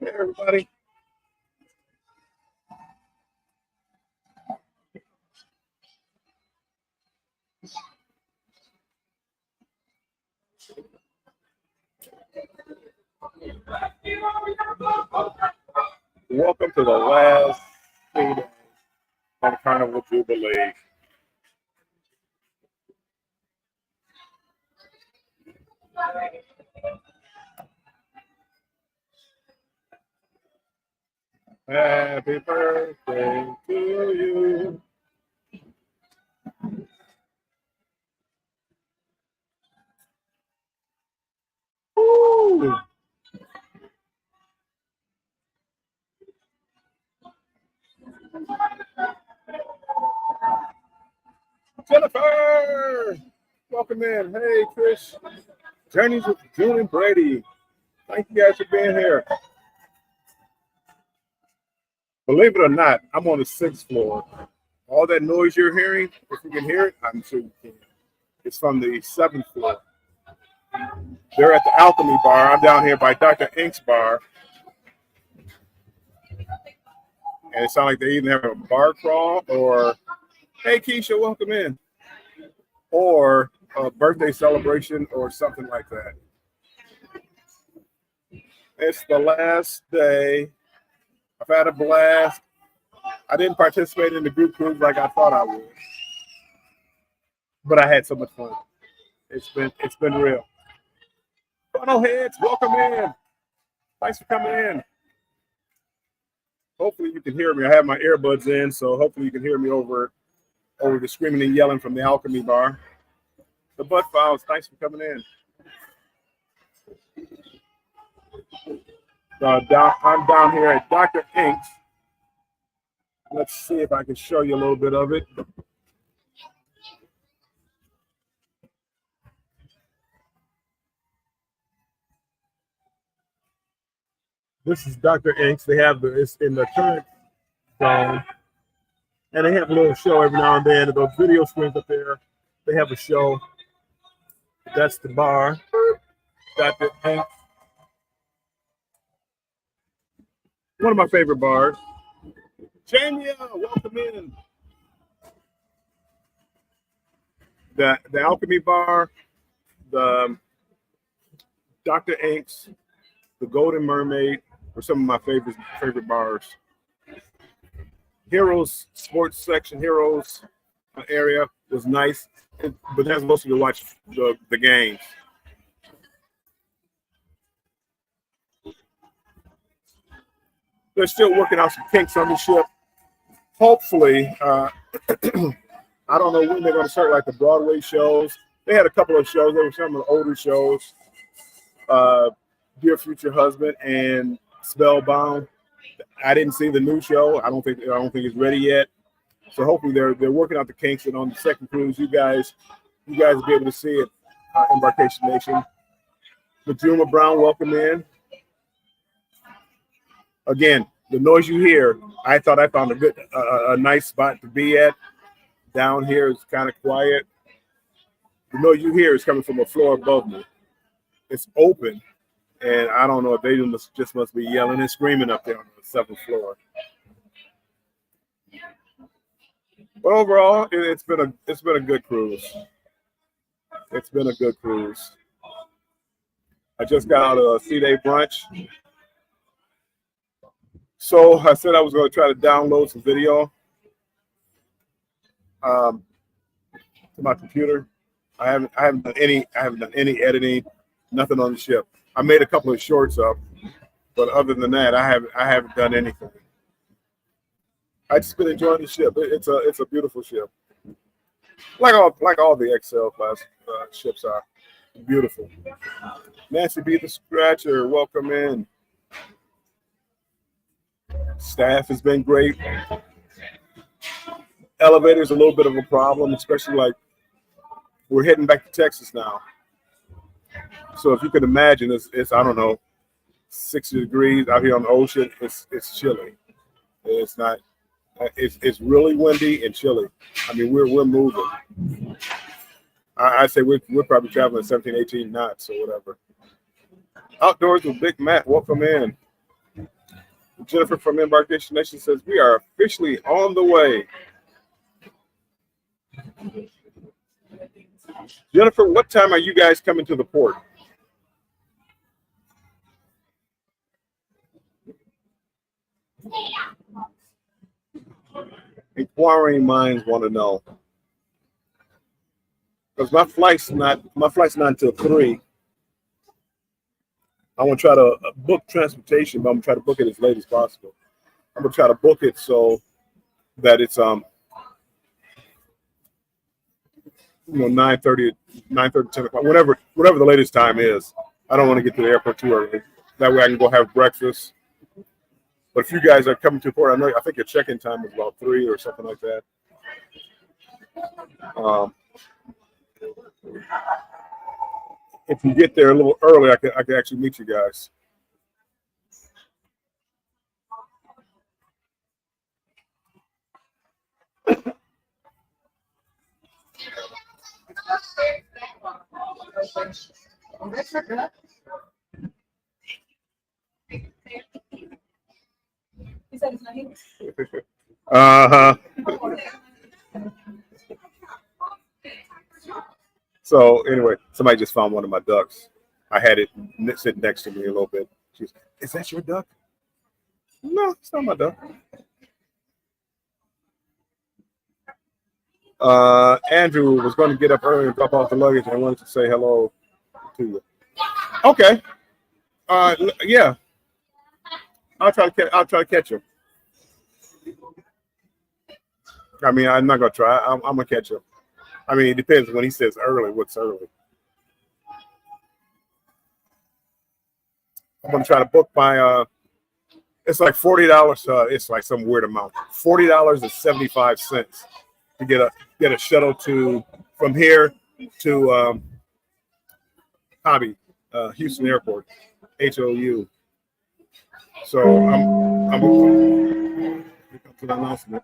Hey, everybody. Welcome to the last meeting on Carnival Jubilee. Happy birthday to you. Woo! Jennifer! Welcome in. Hey, Trish. Journeys with June and Brady. Thank you guys for being here. Believe it or not, I'm on the 6th floor. All that noise you're hearing, if you can hear it, I'm sure you can. It's from the 7th floor. They're at the Alchemy Bar. I'm down here by Dr. Ink's bar. And it sounds like they either have a bar crawl or, hey, Keisha, welcome in. Or a birthday celebration or something like that. It's the last day. I've had a blast. I didn't participate in the group cruise like I thought I would. But I had so much fun. It's been real. Funnel heads, welcome in. Thanks for coming in. Hopefully you can hear me. I have my earbuds in, so hopefully you can hear me over the screaming and yelling from the Alchemy Bar. The Butt Files, thanks for coming in. I'm down here at Dr. Ink's. Let's see if I can show you a little bit of it. This is Dr. Ink's. They have it's in the current zone. And they have a little show every now and then. Those video screens up there, they have a show. That's the bar. Dr. Ink's. One of my favorite bars. Jamia, welcome in. The Alchemy Bar, the Dr. Ink's, the Golden Mermaid are some of my favorite bars. Heroes sports section, Heroes area was nice, but that's mostly to watch the games. They're still working out some kinks on the ship. Hopefully, I don't know when they're going to start like the Broadway shows. They had a couple of shows. They were some of the older shows. Dear Future Husband and Spellbound. I didn't see the new show. I don't think it's ready yet. So hopefully they're working out the kinks, and on the second cruise, you guys will be able to see it. Embarkation Nation. Majuma Brown, welcome in. Again, the noise you hear, I thought I found a nice spot to be at. Down here is kind of quiet. The noise you hear is coming from a floor above me. It's open, and I don't know if they just must be yelling and screaming up there on the 7th floor. But overall, it's been a good cruise. It's been a good cruise. I just got out of a C-Day brunch. So I said I was going to try to download some video to my computer. I haven't done any editing, nothing on the ship. I made a couple of shorts up, but other than that, I haven't done anything. I just been enjoying the ship. It's a beautiful ship, like all the XL class ships are. Beautiful. Nancy B. the Scratcher, welcome in. Staff has been great. Elevator's a little bit of a problem, especially like we're heading back to Texas now. So if you can imagine, it's I don't know, 60 degrees out here on the ocean. It's chilly. It's not. It's really windy and chilly. I mean, we're moving. I say we're probably traveling 17, 18 knots or whatever. Outdoors with Big Matt, welcome in. Jennifer from Embarkation Nation says we are officially on the way. Jennifer, what time are you guys coming to the port? Inquiring minds want to know. Because my flight's not until 3. I want to try to book transportation, but I'm gonna try to book it as late as possible. I'm gonna try to book it so that it's 9:30, 10 o'clock, whatever the latest time is. I don't want to get to the airport too early. That way I can go have breakfast. But if you guys are coming to the port, I think your check-in time is about 3 or something like that. If you get there a little early, I can actually meet you guys. So anyway, somebody just found one of my ducks. I had it sitting next to me a little bit. She's, is that your duck? No, it's not my duck. Andrew was going to get up early and drop off the luggage. I wanted to say hello to you. Okay. Yeah. I'll try to catch him. I mean, I'm not gonna try. I'm gonna catch him. I mean, it depends when he says early. What's early? I'm gonna try to book my. It's like $40. It's like some weird amount. $40.75 to get a shuttle from here to Hobby, Houston Airport, HOU. So I'm to the announcement.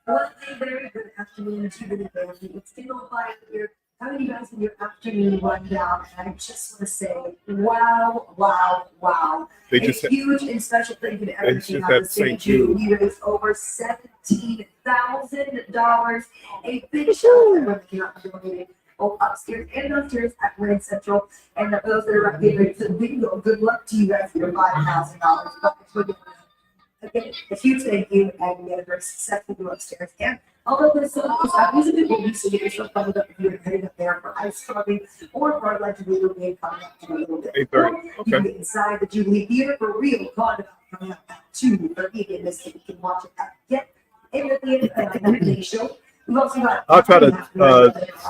Well, a very good afternoon, Jubilee family. It's Dingle Fire here. Coming to you guys with your afternoon rundown. And I just want to say, wow, wow, wow. They just a huge and special thank you to everything on the St. Jude. We raised over $17,000. A big shout out to everyone that came out and donated, both upstairs and downstairs at Grand Central. And for those that are getting ready to bingo, good luck to you guys for your $5,000. Again, a huge thank you, and we had a very successful go upstairs. And although this is a bit windy, so get yourself bundled up if you're heading up there for ice carving or for like Jubilee game coming up to a little bit. 8:30. Okay. Okay. You can get inside the Jubilee Theater for real coming up at 2:30. Again, this you can watch it at Get in the theater at show. We've also got. I'll try to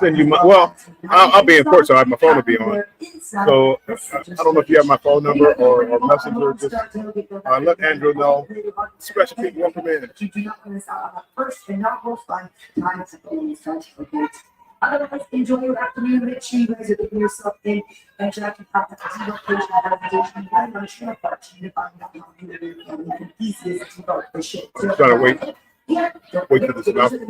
send you my. Well, I'll be in port, so my phone will be on. So I don't know if you have my phone number or messenger. Just let Andrew know. Special people, welcome in. You do not miss out on the first inaugural fun time to go such okay. Otherwise, enjoy your afternoon. Make sure you guys are getting yourself in and check out the casino page that application. I'm not sure if that's to find out how many pieces to go for shit. I'm trying to wait. Yeah, wait for this announcement.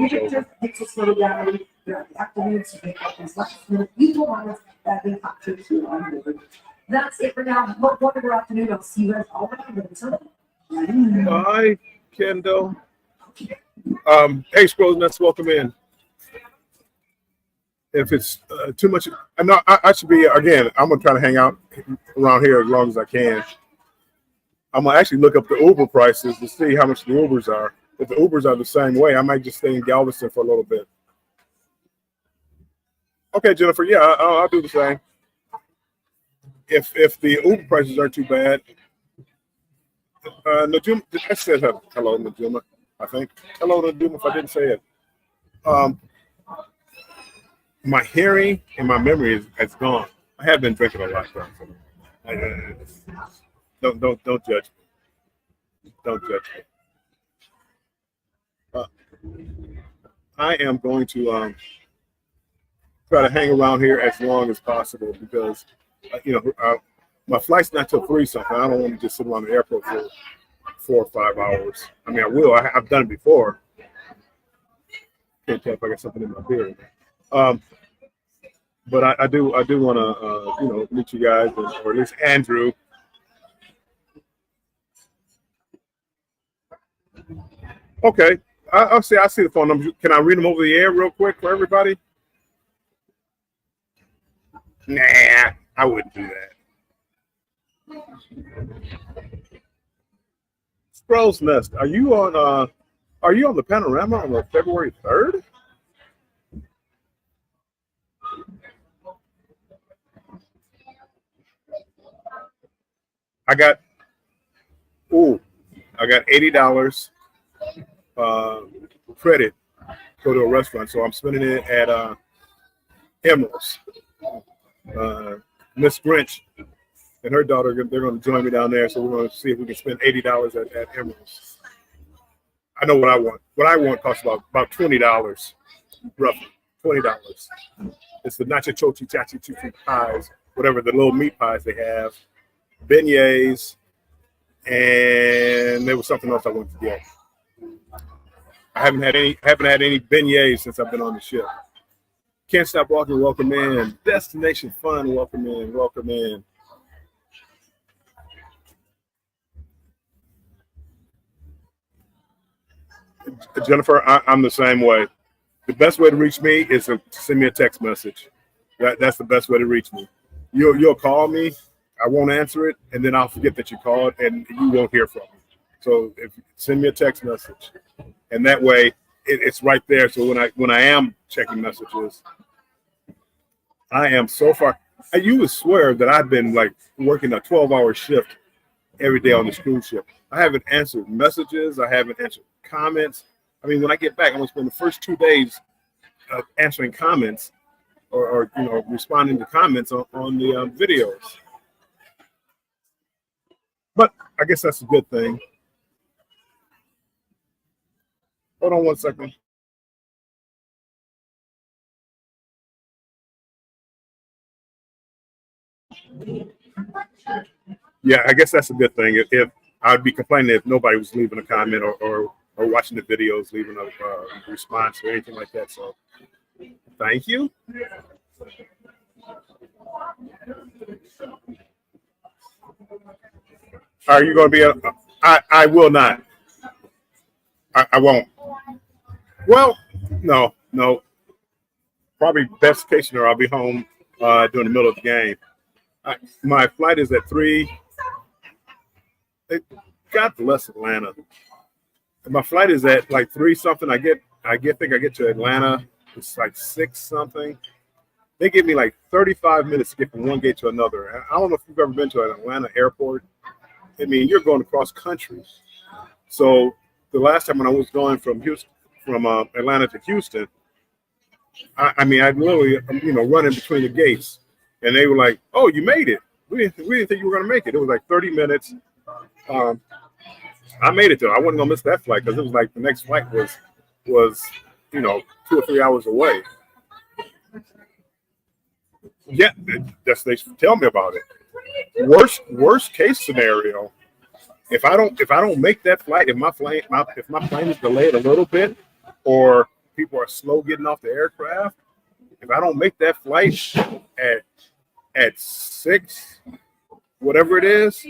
Takes us slow down. Throughout the afternoon, so you can these last minute little moments that we have to do on board. That's it for now. Have a wonderful afternoon. I'll see you guys all around until then. Bye, Kendall. Hey, Scrolls Nuts, welcome in. If it's too much, I should be, again, I'm going to try to hang out around here as long as I can. I'm going to actually look up the Uber prices to see how much the Ubers are. If the Ubers are the same way, I might just stay in Galveston for a little bit. Okay, Jennifer, yeah, I'll do the same. If the Uber prices aren't too bad. Najuma, I said hello, Najuma, I think. Hello, Najuma, if I didn't say it. My hearing and my memory is gone. I have been drinking a lot, so don't judge me. Don't judge me. I am going to try to hang around here as long as possible because, my flight's not till 3 something. I don't want to just sit around the airport for 4 or 5 hours. I mean, I will. I've done it before. Can't tell if I got something in my beard. But I do want to, meet you guys, or at least Andrew. Okay. I see the phone numbers. Can I read them over the air real quick for everybody? Nah, I wouldn't do that. Sproul's Nest. Are you on the panorama on February 3rd? I got $80 credit to go to a restaurant, so I'm spending it at Emerald's. Miss Grinch and her daughter, they're going to join me down there, so we're going to see if we can spend $80 at Emerald's. I know what I want. What I want costs about $20, roughly $20. It's the nacho chochi chachi chuchi pies, whatever the little meat pies they have, beignets, and there was something else I wanted to get. I haven't had any beignets since I've been on the ship. Can't Stop Walking, welcome in. Destination Fun, welcome in, welcome in. Jennifer, I'm the same way. The best way to reach me is to send me a text message. That's the best way to reach me. You'll call me, I won't answer it, and then I'll forget that you called, and you won't hear from me. So if you send me a text message, and that way it's right there. So when I am checking messages, I am so far. You would swear that I've been like working a 12-hour shift every day on this cruise ship. I haven't answered messages. I haven't answered comments. I mean, when I get back, I'm gonna spend the first 2 days answering comments or responding to comments on the videos. But I guess that's a good thing. Hold on one second. Yeah, I guess that's a good thing. If I'd be complaining if nobody was leaving a comment or watching the videos, leaving a response or anything like that. So, thank you. Are you going to be I will not. I won't. Well, no. Probably best case scenario, I'll be home during the middle of the game. My flight is at 3. God bless Atlanta. My flight is at like 3 something. I think I get to Atlanta. It's like 6 something. They give me like 35 minutes to get from one gate to another. I don't know if you've ever been to an Atlanta airport. I mean, you're going across country. So the last time when I was going from Atlanta to Houston, I literally running between the gates, and they were like, "Oh, you made it. We didn't think you were going to make it." It was like 30 minutes. I made it though. I wasn't gonna miss that flight because it was like the next flight was 2 or 3 hours away. Yeah, they tell me about it. Worst case scenario, if I don't make that flight, if my plane is delayed a little bit, or people are slow getting off the aircraft, if I don't make that flight at 6, whatever it is,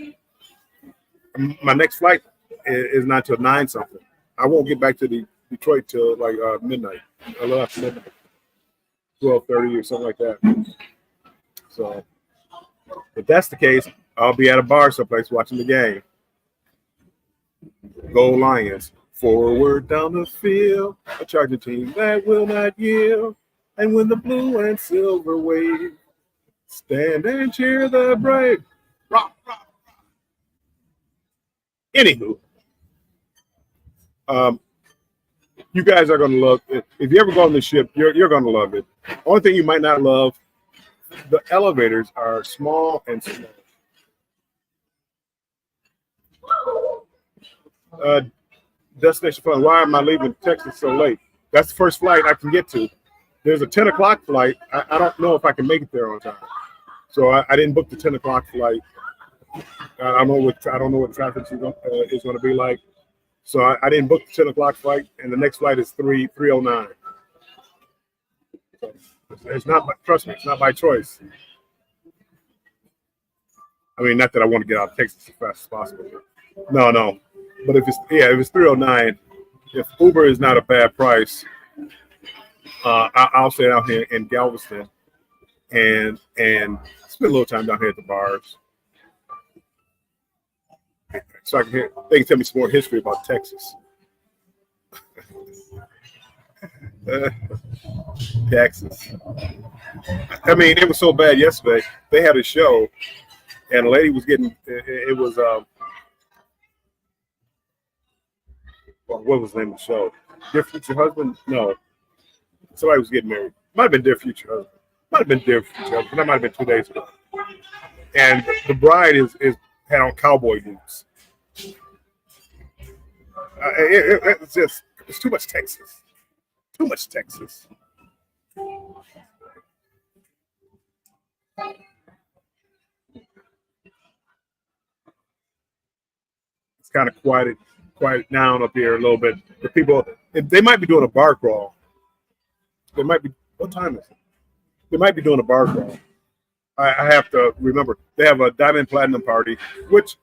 my next flight is not till 9 something. I won't get back to Detroit till like midnight, a little after midnight, 12:30 or something like that. So if that's the case, I'll be at a bar someplace watching the game. Go Lions! Forward down the field, a charging team that will not yield. And when the blue and silver wave, stand and cheer the brave. Rock, rock. Anywho, you guys are gonna love it. If you ever go on the ship, you're gonna love it. Only thing you might not love, the elevators are small and slow. Destination Fun. Why am I leaving Texas so late? That's the first flight I can get to. There's a 10 o'clock flight. I don't know if I can make it there on time. So I didn't book the 10 o'clock flight. I don't know what traffic is going to be like. So I didn't book the 10 o'clock flight, and the next flight is 3:09. So it's not, trust me, it's not by choice. I mean, not that I want to get out of Texas as fast as possible. No. But if it's 3:09, if Uber is not a bad price, I'll stay out here in Galveston and spend a little time down here at the bars, so I can hear. They can tell me some more history about Texas. Texas. I mean, it was so bad yesterday. They had a show, and a lady was getting. It was what was the name of the show? Dear Future Husband? No, somebody was getting married. Might have been Dear Future Husband. Might have been Dear Future Husband. That might have been 2 days ago. And the bride is had on cowboy boots. It's too much Texas. Too much Texas. It's kind of quiet down up here a little bit. The people, they might be doing a bar crawl. They might be. What time is it? They might be doing a bar crawl. I have to remember they have a Diamond Platinum party, which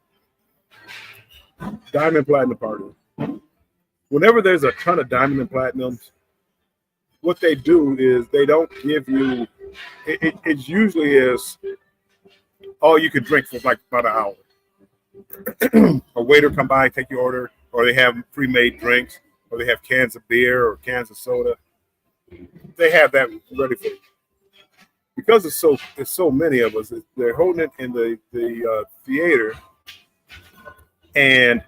Diamond Platinum party. Whenever there's a ton of Diamond and Platinums, what they do is they don't give you. It usually is all you can drink for like about an hour. A waiter come by, take your order, or they have pre-made drinks, or they have cans of beer or cans of soda. They have that ready for you. Because it's so many of us, they're holding it in the theater, and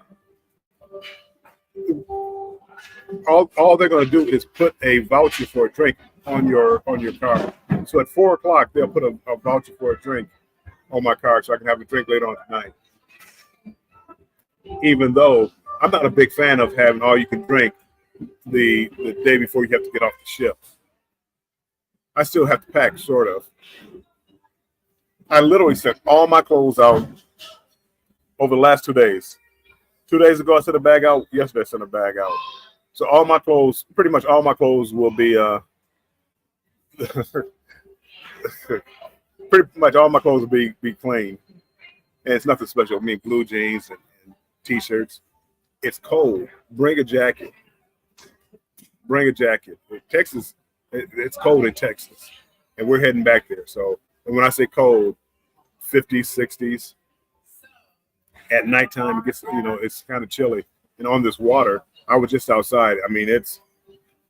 all they're going to do is put a voucher for a drink on your card. So at 4 o'clock, they'll put a voucher for a drink on my card, so I can have a drink later on tonight. Even though I'm not a big fan of having all you can drink the day before you have to get off the ship. I still have to pack, sort of. I literally sent all my clothes out over the last 2 days. 2 days ago, I sent a bag out. Yesterday, I sent a bag out. So all my clothes, pretty much all my clothes will be, pretty much all my clothes will be clean. And it's nothing special. I mean, blue jeans and T-shirts. It's cold. Bring a jacket. Bring a jacket. Texas. It's cold in Texas, and we're heading back there. So, and when I say cold, 50s, 60s. At nighttime, it gets, it's kind of chilly. And on this water, I was just outside. I mean,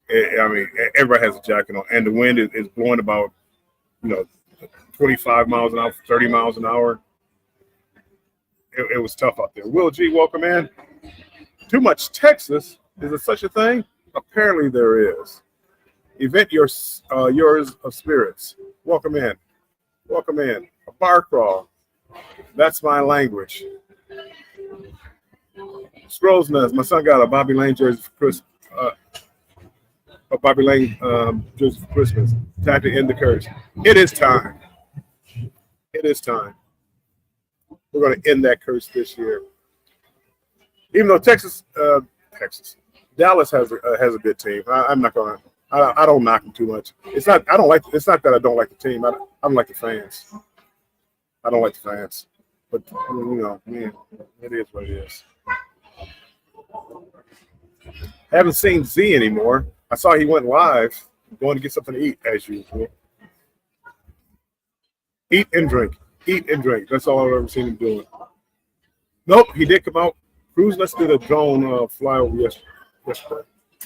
everybody has a jacket on, and the wind is blowing about, 25 miles an hour, 30 miles an hour. It was tough out there. Will G, welcome in. Too much Texas. Is there such a thing? Apparently there is. Event yours of spirits. Welcome in. Welcome in. A bar crawl. That's my language. Scrolls Nuts. My son got a Bobby Lane jersey for Christmas. A Bobby Lane jersey for Christmas. Time to end the curse. It is time. It is time. We're going to end that curse this year. Even though Dallas has a good team. I'm not going to. I don't knock them too much. It's not that I don't like the team. I don't like the fans. I don't like the fans. But it is what it is. Haven't seen Z anymore. I saw he went live, going to get something to eat as usual. Eat and drink. Eat and drink. That's all I've ever seen him doing. Nope, he did come out. Cruz, let's do the drone fly over yesterday.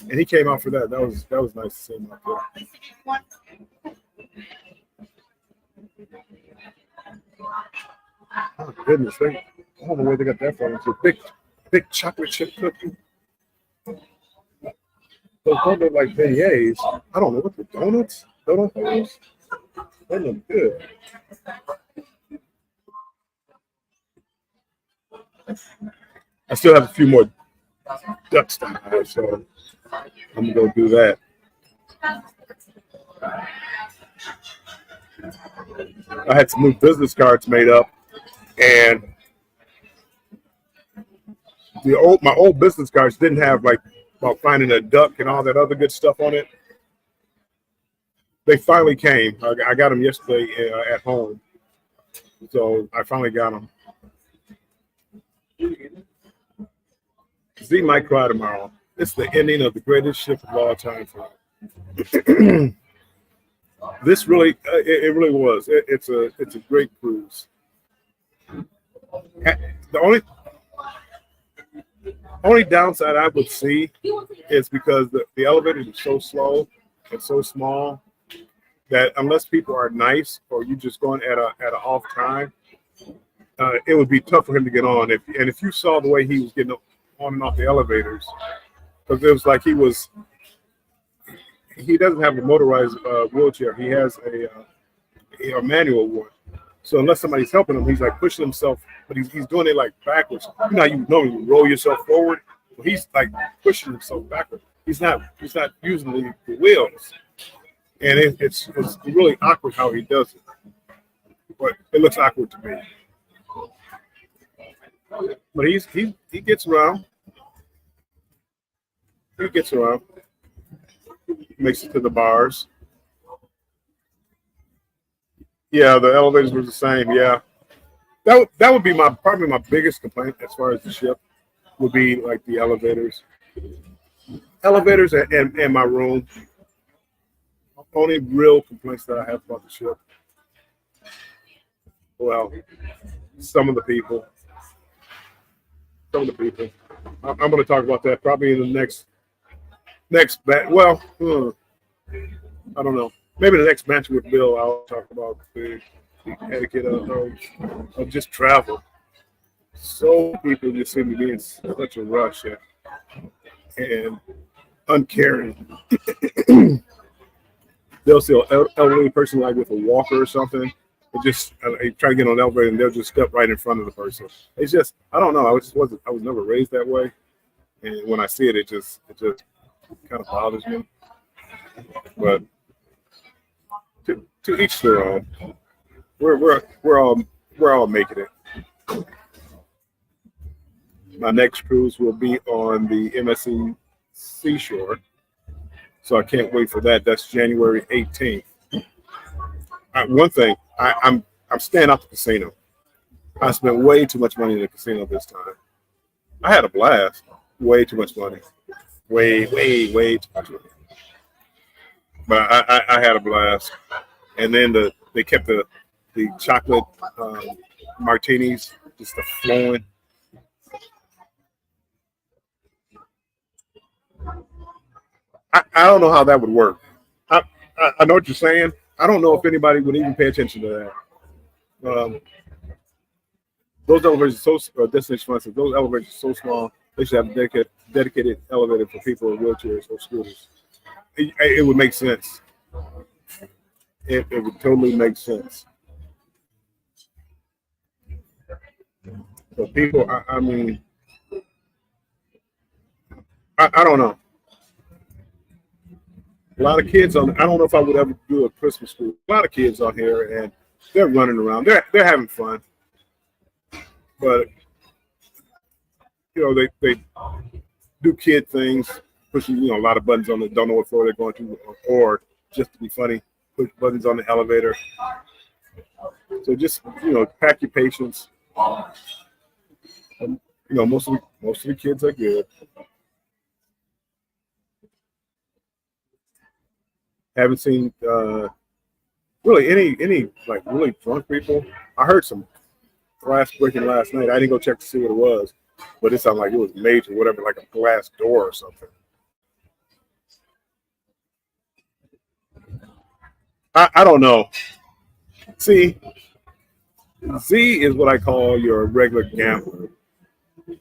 And he came out for that. That was nice to see him out there. Oh goodness, I don't know where they got that from. It's a big chocolate chip cookie. Those don't look like beignets. I don't know what the donuts. Donut holes. They look good. I still have a few more ducks to hide, so I'm gonna go do that. I had some new business cards made up, and my old business cards didn't have like about finding a duck and all that other good stuff on it. They finally came. I got them yesterday at home, so I finally got them. Z might cry tomorrow. it's the ending of the greatest ship of all time for me. This really, it really was. It's a great cruise. The only downside I would see is because the elevators are so slow and so small that unless people are nice or you just going at an off time, it would be tough for him to get on. If you saw the way he was getting on and off the elevators, because it was like he doesn't have a motorized wheelchair. He has a manual one. So unless somebody's helping him, he's like pushing himself, but he's doing it like backwards. You know how you normally roll yourself forward? Well, he's like pushing himself backwards. He's not using the wheels. And it's really awkward how he does it. But it looks awkward to me. But he gets around. He gets around. Makes it to the bars. Yeah, the elevators were the same. Yeah, that would be probably my biggest complaint as far as the ship would be like the elevators and my room. Only real complaints that I have about the ship. Well, some of the people. I'm going to talk about that probably in the next batch. Well, I don't know. Maybe the next batch with Bill, I'll talk about the etiquette of just travel. So people just seem to be in such a rush and uncaring. They'll see an elderly person like with a walker or something, and just try to get on an elevator, and they'll just step right in front of the person. It's just, I don't know. I was never raised that way, and when I see it, it just kind of bothers me. But to each their own. We're all making it. My next cruise will be on the MSC Seashore, so I can't wait for that. That's January 18th. One thing, I'm staying out the casino. I spent way too much money in the casino this time. I had a blast. Way too much money. Way too much money. But I had a blast. And then they kept the chocolate martinis just flowing. I don't know how that would work. I know what you're saying. I don't know if anybody would even pay attention to that. Those elevators are so destination expensive. Those elevators are so small. They should have a dedicated elevator for people with wheelchairs or scooters. It would make sense. It would totally make sense. But people, I mean, I don't know. A lot of kids I don't know if I would ever do a Christmas cruise. A lot of kids on here, and they're running around. They're having fun. But they do kid things, pushing a lot of buttons on don't know what floor they're going to, or just to be funny, push buttons on the elevator. So just pack your patience. Most of the kids are good. Haven't seen really any like really drunk people. I heard some glass breaking last night. I didn't go check to see what it was, but it sounded like it was major, whatever, like a glass door or something. I don't know. See, Z is what I call your regular gambler.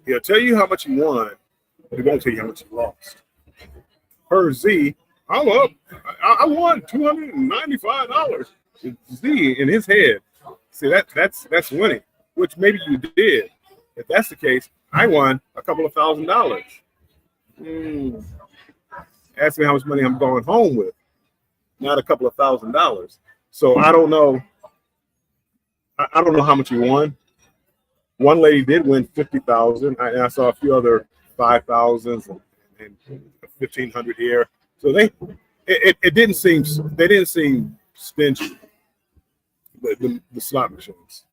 He'll tell you how much you won, but he won't tell you how much you lost. Per Z, I'm up. I won $295. Z in his head. See, that's winning, which maybe you did. If that's the case, I won a couple of $1,000s. Ask me how much money I'm going home with, not a couple of $1,000s. So I don't know. I don't know how much you won. One lady did win $50,000, and I saw a few other $5,000s and $1,500 here. So they didn't seem stingy. The slot machines,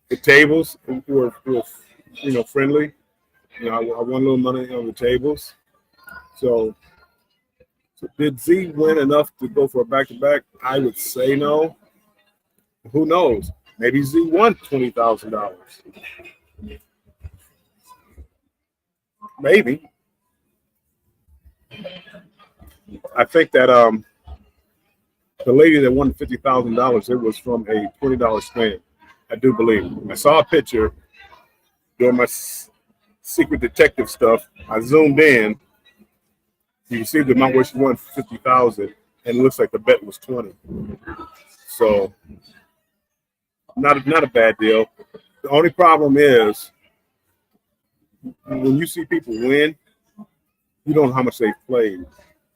the tables were friendly. I won a little money on the tables. So did Z win enough to go for a back-to-back? I would say no. Who knows? Maybe Z won $20,000. Maybe. I think that the lady that won $50,000, it was from a $20 spin. I do believe. I saw a picture doing my secret detective stuff. I zoomed in. You can see the amount where she won $50,000, and it looks like the bet was 20. So not a bad deal. The only problem is when you see people win, you don't know how much they've played.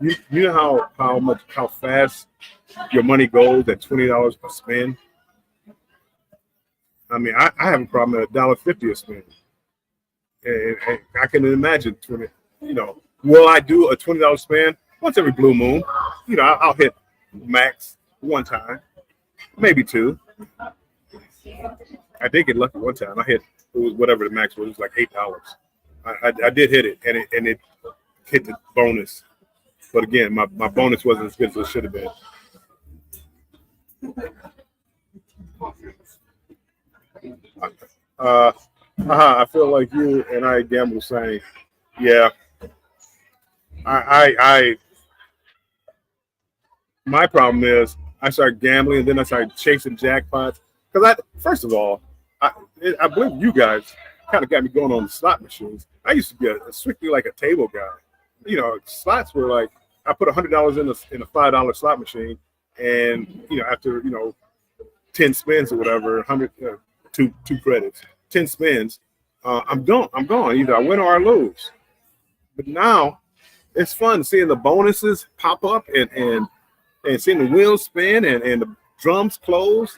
You know how fast your money goes at $20 per spin. I mean, I have a problem at $1.50 a spin, and I can imagine 20. Will I do a $20 spin once every blue moon? I'll hit max one time, maybe two. I did get lucky one time. I hit whatever the max was. It was like $8. I did hit it, and it hit the bonus. But again, my bonus wasn't as good as it should have been. I feel like you and I gamble saying, yeah. My problem is I started gambling and then I started chasing jackpots. Because first of all, I believe you guys kind of got me going on the slot machines. I used to be strictly like a table guy. Slots were like I put $100 in a $5 slot machine, and after 10 spins or whatever, 100 two credits, 10 spins, I'm gone. Either I win or I lose. But now it's fun seeing the bonuses pop up and seeing the wheels spin and the drums close.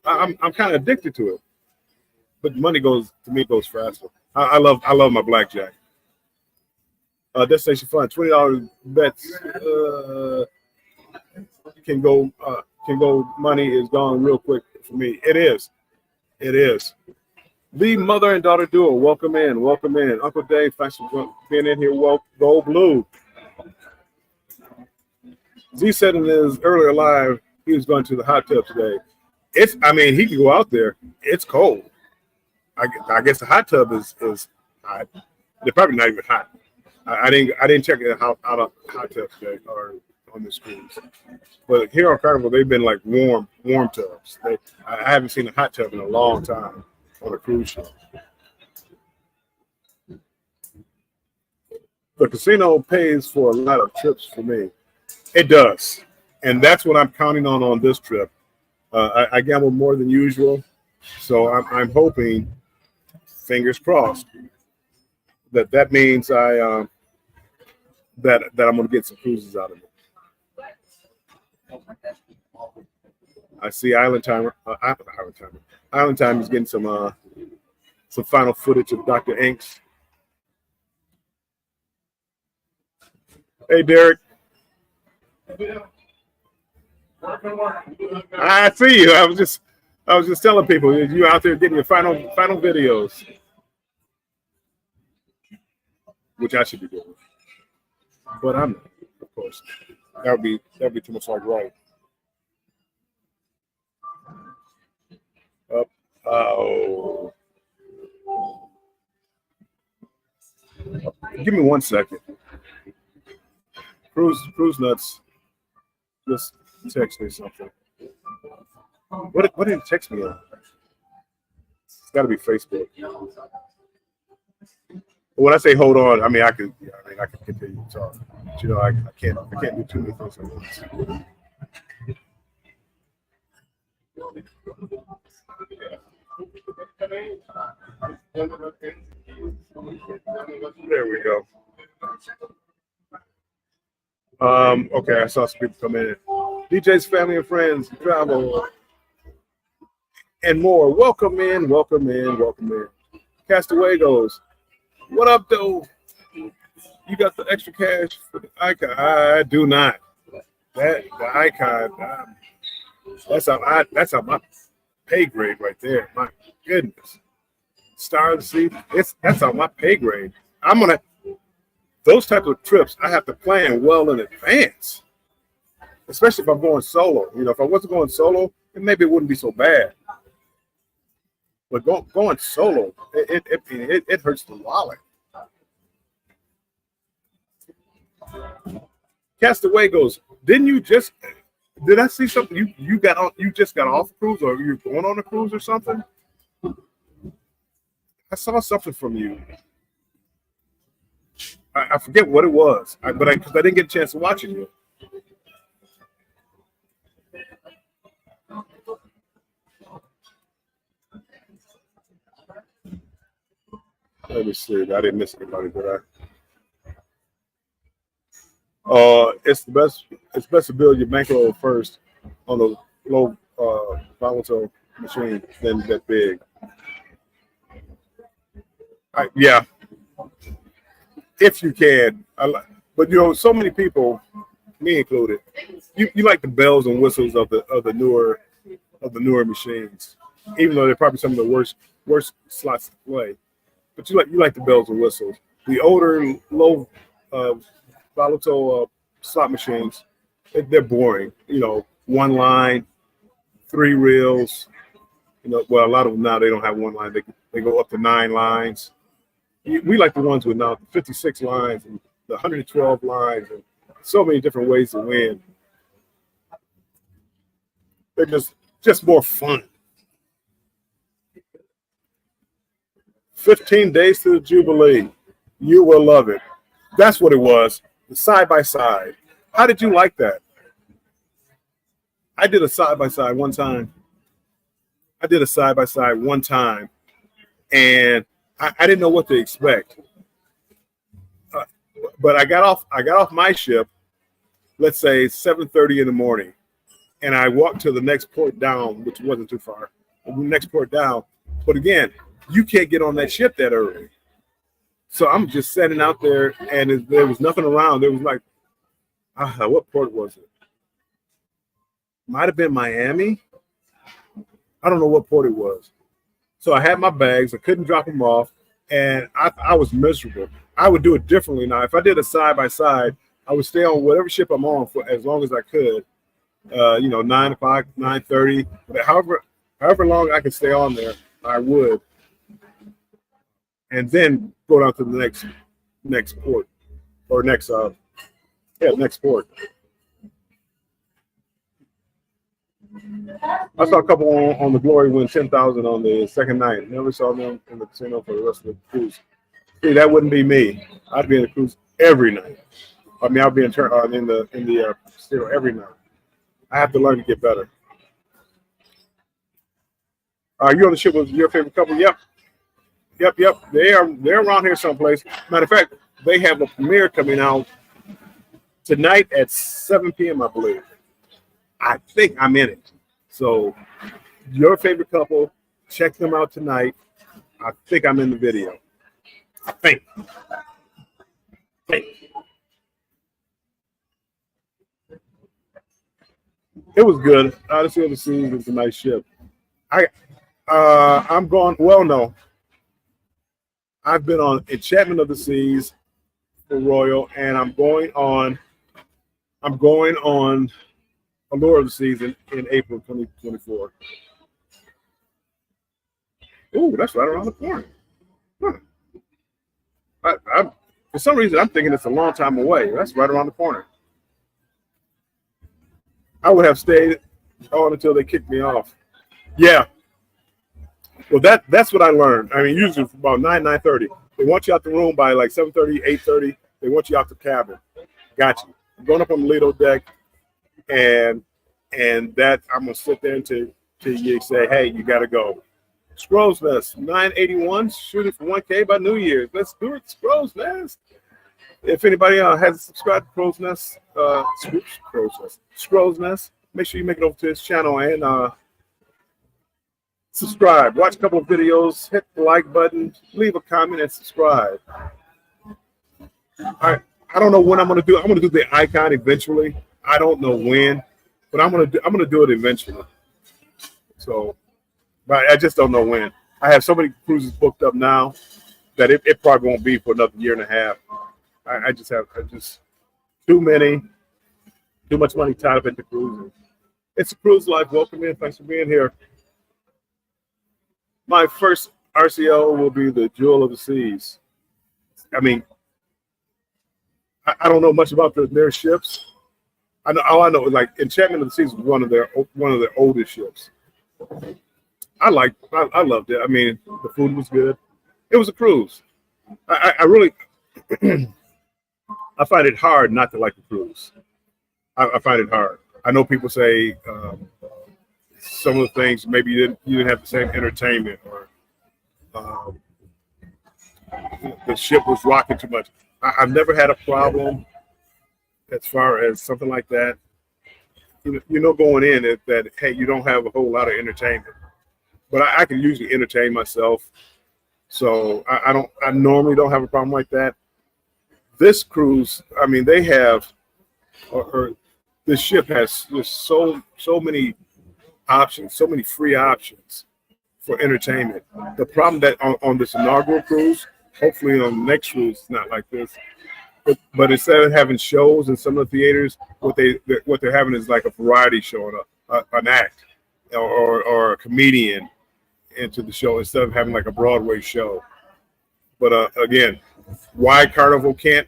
I'm kind of addicted to it. But money goes faster. I love my blackjack. Destination fun, $20 bets can go. Money is gone real quick for me. It is. The mother and daughter duo, welcome in. Uncle Dave, thanks for being in here. Go blue. Z said in his earlier live he was going to the hot tub today. He can go out there. It's cold. I guess the hot tub is hot. They're probably not even hot. I didn't check it out of hot tub today or on the screens. But here on Carnival, they've been like warm tubs. I haven't seen a hot tub in a long time on a cruise ship. The casino pays for a lot of trips for me. It does. And that's what I'm counting on this trip. I gamble more than usual. So I'm hoping, fingers crossed, that means that I'm going to get some cruises out of it. I see Island Time is getting some final footage of Dr. Inks. Hey, Derek. I see you. I was just telling people you out there getting your final videos, which I should be doing, but I'm not, of course. That would be too much like right. Oh. Give me 1 second. Cruise Nuts just text me something. What did he text me on? It's got to be Facebook. When I say hold on, I can continue to talk. But, I can't do too many things at once. There we go. Okay, I saw some people come in. DJ's family and friends, travel, and more. Welcome in. Castaway goes, what up, though? You got the extra cash for the icon? I do not. The icon, that's on my pay grade right there. My goodness. Star of the Sea, that's on my pay grade. those type of trips, I have to plan well in advance, especially if I'm going solo. You know, if I wasn't going solo, then maybe it wouldn't be so bad. But going solo, it hurts the wallet. Castaway goes, did I see something? You just got off a cruise, or you're going on a cruise or something? I saw something from you. I forget what it was, because I didn't get a chance to watch it yet. Let me see. I didn't miss anybody, did I? It's best to build your bankroll first on a low volatile machine than that big. Yeah, if you can. But you know, so many people, me included, you like the bells and whistles of the newer machines, even though they're probably some of the worst slots to play. But you like the bells and whistles. The older low volatile slot machines, they're boring. You know, one line, 3 reels. You know, well, a lot of them now they don't have one line. They go up to 9 lines. We like the ones with now 56 lines and the 112 lines and so many different ways to win. They're just more fun. 15 days to the Jubilee. You will love it. That's what it was. The side-by-side. How did you like that? I did a side-by-side one time. And I didn't know what to expect. But I got off my ship, let's say 7:30 in the morning, and I walked to the next port down, which wasn't too far. The next port down. But again, you can't get on that ship that early. So I'm just sitting out there, and there was nothing around. There was like, what port was it? Might have been Miami. I don't know what port it was. So I had my bags. I couldn't drop them off, and I was miserable. I would do it differently now. If I did a side-by-side, I would stay on whatever ship I'm on for as long as I could. 9 o'clock, 9:30. But however long I could stay on there, I would. And then go down to the next port, or next port. I saw a couple on the Glory win 10,000 on the second night. Never saw them in the casino for the rest of the cruise. See, that wouldn't be me. I'd be in the cruise every night. I mean, I'd be in the casino every night. I have to learn to get better. You on the ship with your favorite couple? Yep. They're around here someplace. Matter of fact, they have a premiere coming out tonight at 7 p.m. I believe. I think I'm in it. So, your favorite couple, check them out tonight. I think I'm in the video. I think. It was good. Odyssey of the Seas was a nice ship. I'm going. Well, no. I've been on Enchantment of the Seas for Royal, and I'm going on Allure of the Seas in April 2024. Ooh, that's right around the corner. Huh. For some reason, I'm thinking it's a long time away. That's right around the corner. I would have stayed on until they kicked me off. Yeah. Well, that's what I learned. I mean, usually about 9:30. They want you out the room by like 7:30, 8:30. They want you out the cabin. Got you. I'm going up on the Lido deck, and that I'm gonna sit there until you say, hey, you gotta go. Scrolls Nest 981, shooting for 1K by New Year's. Let's do it, Scrolls Nest. If anybody hasn't subscribed to Scrolls Nest, make sure you make it over to his channel and subscribe. Watch a couple of videos, hit the like button, leave a comment, and subscribe. I don't know when I'm gonna do it. I'm gonna do the icon eventually. I don't know when, but I'm gonna do it eventually. So, but I just don't know when. I have so many cruises booked up now that it probably won't be for another year and a half. I just too much money tied up into cruising. It's a cruise life. Welcome in. Thanks for being here. My first RCO will be the Jewel of the Seas. I mean, I don't know much about their ships. All I know is like Enchantment of the Seas was one of their oldest ships. I loved it. I mean, the food was good. It was a cruise. I really I find it hard not to like a cruise. I find it hard. I know people say some of the things maybe you didn't have the same entertainment, or the ship was rocking too much. I've never had a problem as far as something like that. Going in that hey, you don't have a whole lot of entertainment, but I can usually entertain myself. So I normally don't have a problem like that. This cruise, I mean, they have, or this ship has just so many options, so many free options for entertainment. The problem that on this inaugural cruise, hopefully on the next cruise, it's not like this. But instead of having shows in some of the theaters, what they're having is like a variety show, an act, or a comedian into the show instead of having like a Broadway show. But again, why Carnival can't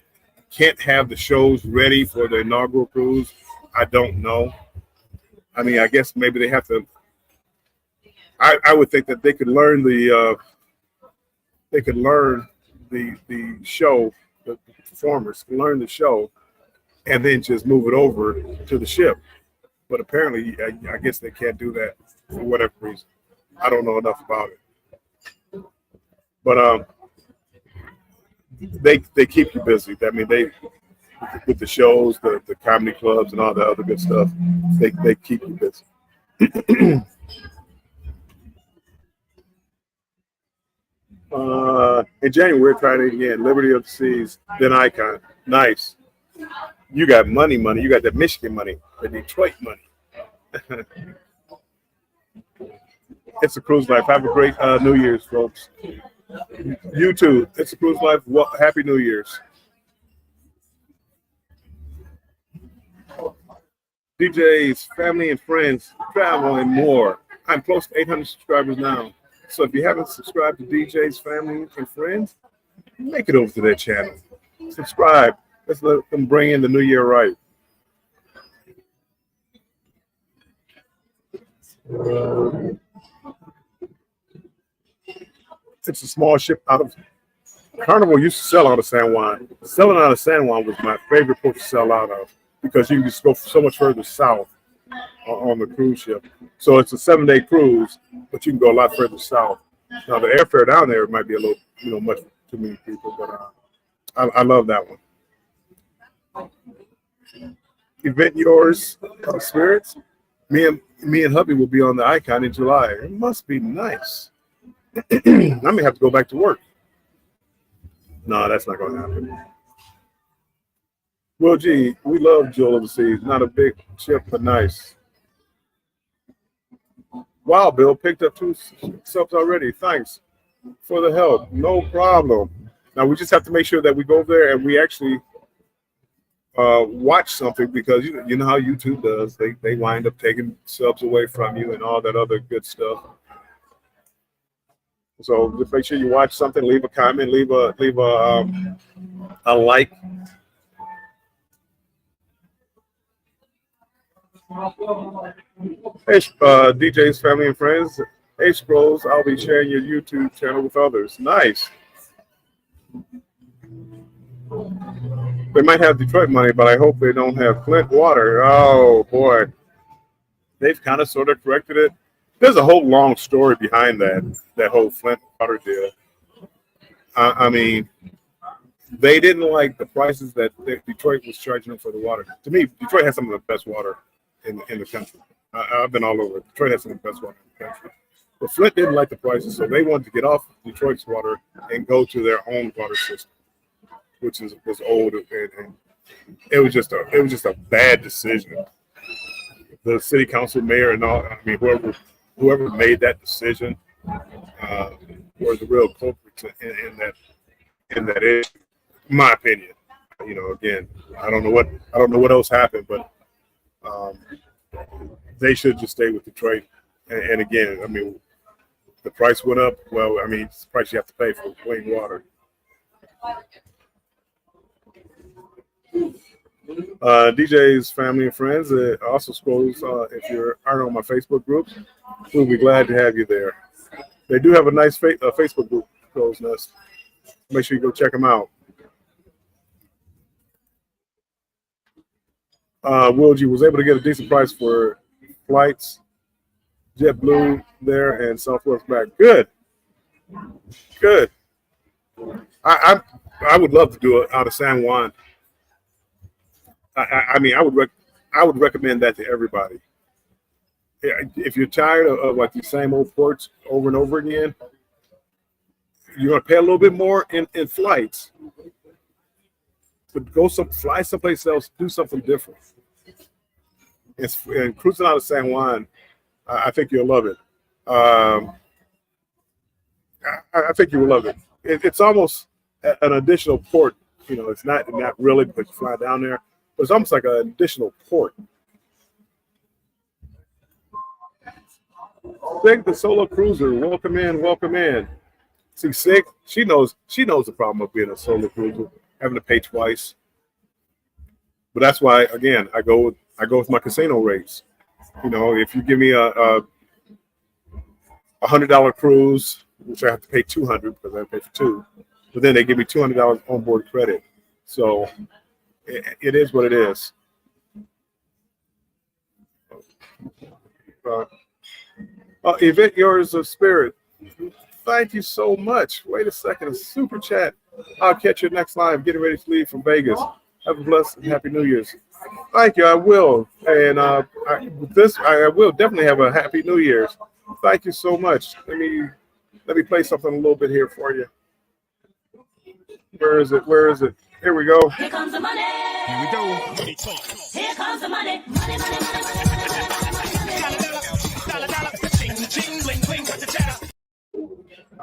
have the shows ready for the inaugural cruise, I don't know. I mean, I guess maybe they have to. I would think that they could learn the show, the performers can learn the show, and then just move it over to the ship. But apparently, I guess they can't do that for whatever reason. I don't know enough about it. But they keep you busy. I mean, they with the shows, the comedy clubs, and all the other good stuff. They keep you busy. In January, we're trying it again. Liberty of the Seas, then Icon. Nice. You got money. You got the Michigan money, the Detroit money. It's a cruise life. Have a great New Year's, folks. You too. It's a cruise life. Happy New Year's. DJs, family and friends, travel and more. I'm close to 800 subscribers now. So if you haven't subscribed to DJ's family and friends, make it over to their channel. Subscribe. Let's let them bring in the new year right. It's a small ship out of Carnival used to sell out of San Juan. Selling out of San Juan was my favorite port to sell out of because you can just go so much further south on the cruise ship. So it's a 7-day cruise, but you can go a lot further south. Now the airfare down there might be a little, much too many people, but I love that one. Event yours, spirits. Me and hubby will be on the Icon in July. It must be nice. I may have to go back to work. No, that's not going to happen. Well, gee, we love Jewel of the Seas. Not a big ship, but nice. Wow, Bill, picked up 2 subs already. Thanks for the help. No problem. Now, we just have to make sure that we go there and we actually watch something because you know how YouTube does. They wind up taking subs away from you and all that other good stuff. So just make sure you watch something, leave a comment, leave a like. Hey, DJ's family and friends. Hey, Scrolls, I'll be sharing your YouTube channel with others. Nice. They might have Detroit money, but I hope they don't have Flint water. Oh, boy. They've kind of sort of corrected it. There's a whole long story behind that whole Flint water deal. I mean, they didn't like the prices that Detroit was charging them for the water. To me, Detroit has some of the best water in the country. I've been all over. Detroit has some of the best water in the country. But Flint didn't like the prices, so they wanted to get off Detroit's water and go to their own water system, which was old, and it was just a bad decision. The city council, mayor, and all. I mean, whoever made that decision were the real culprits in that issue. In my opinion, Again, I don't know what else happened, but um, they should just stay with Detroit. And again, I mean, the price went up. Well, I mean, it's the price you have to pay for plain water. DJ's family and friends. Also, scrolls if you aren't on my Facebook group, we'll be glad to have you there. They do have a nice Facebook group, Crow's Nest. Make sure you go check them out. Wilgie was able to get a decent price for flights, JetBlue there, and Southwest back. Good. I would love to do it out of San Juan. I mean, I would recommend that to everybody. If you're tired of like the same old ports over and over again, you're gonna pay a little bit more in flights, but fly someplace else, do something different. And cruising out of San Juan, I think you'll love it. I think you will love it. It's almost an additional port. It's not really because you fly down there, but it's almost like an additional port. Sig, the solo cruiser, welcome in. See, Sig, she knows the problem of being a solo cruiser, having to pay twice. But that's why, again, I go with my casino rates. If you give me a $100 cruise, which I have to pay $200 because I pay for two, but then they give me $200 onboard credit. So it is what it is. Event Yours of Spirit. Thank you so much. Wait a second. Super chat. I'll catch you next live. Getting ready to leave from Vegas. Have a blessed and happy New Year's. Thank you. I will. And I will definitely have a happy New Year's. Thank you so much. Let me play something a little bit here for you. Where is it? Here we go. Here comes the money. Here we go. Here comes the money. Money.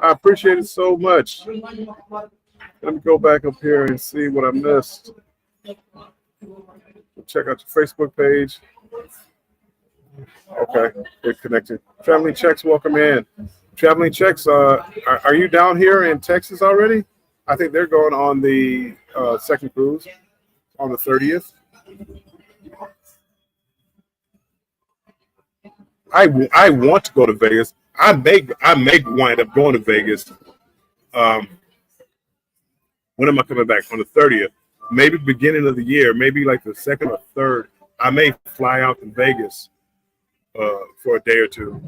I appreciate it so much. Let me go back up here and see what I missed. Check out your Facebook page. Okay, they're connected. Traveling Checks, welcome in. Traveling Checks, are you down here in Texas already? I think they're going on the second cruise on the 30th. I want to go to Vegas. I may wind up going to Vegas. When am I coming back? On the 30th. Maybe beginning of the year, maybe like the second or third. I may fly out to Vegas for a day or two.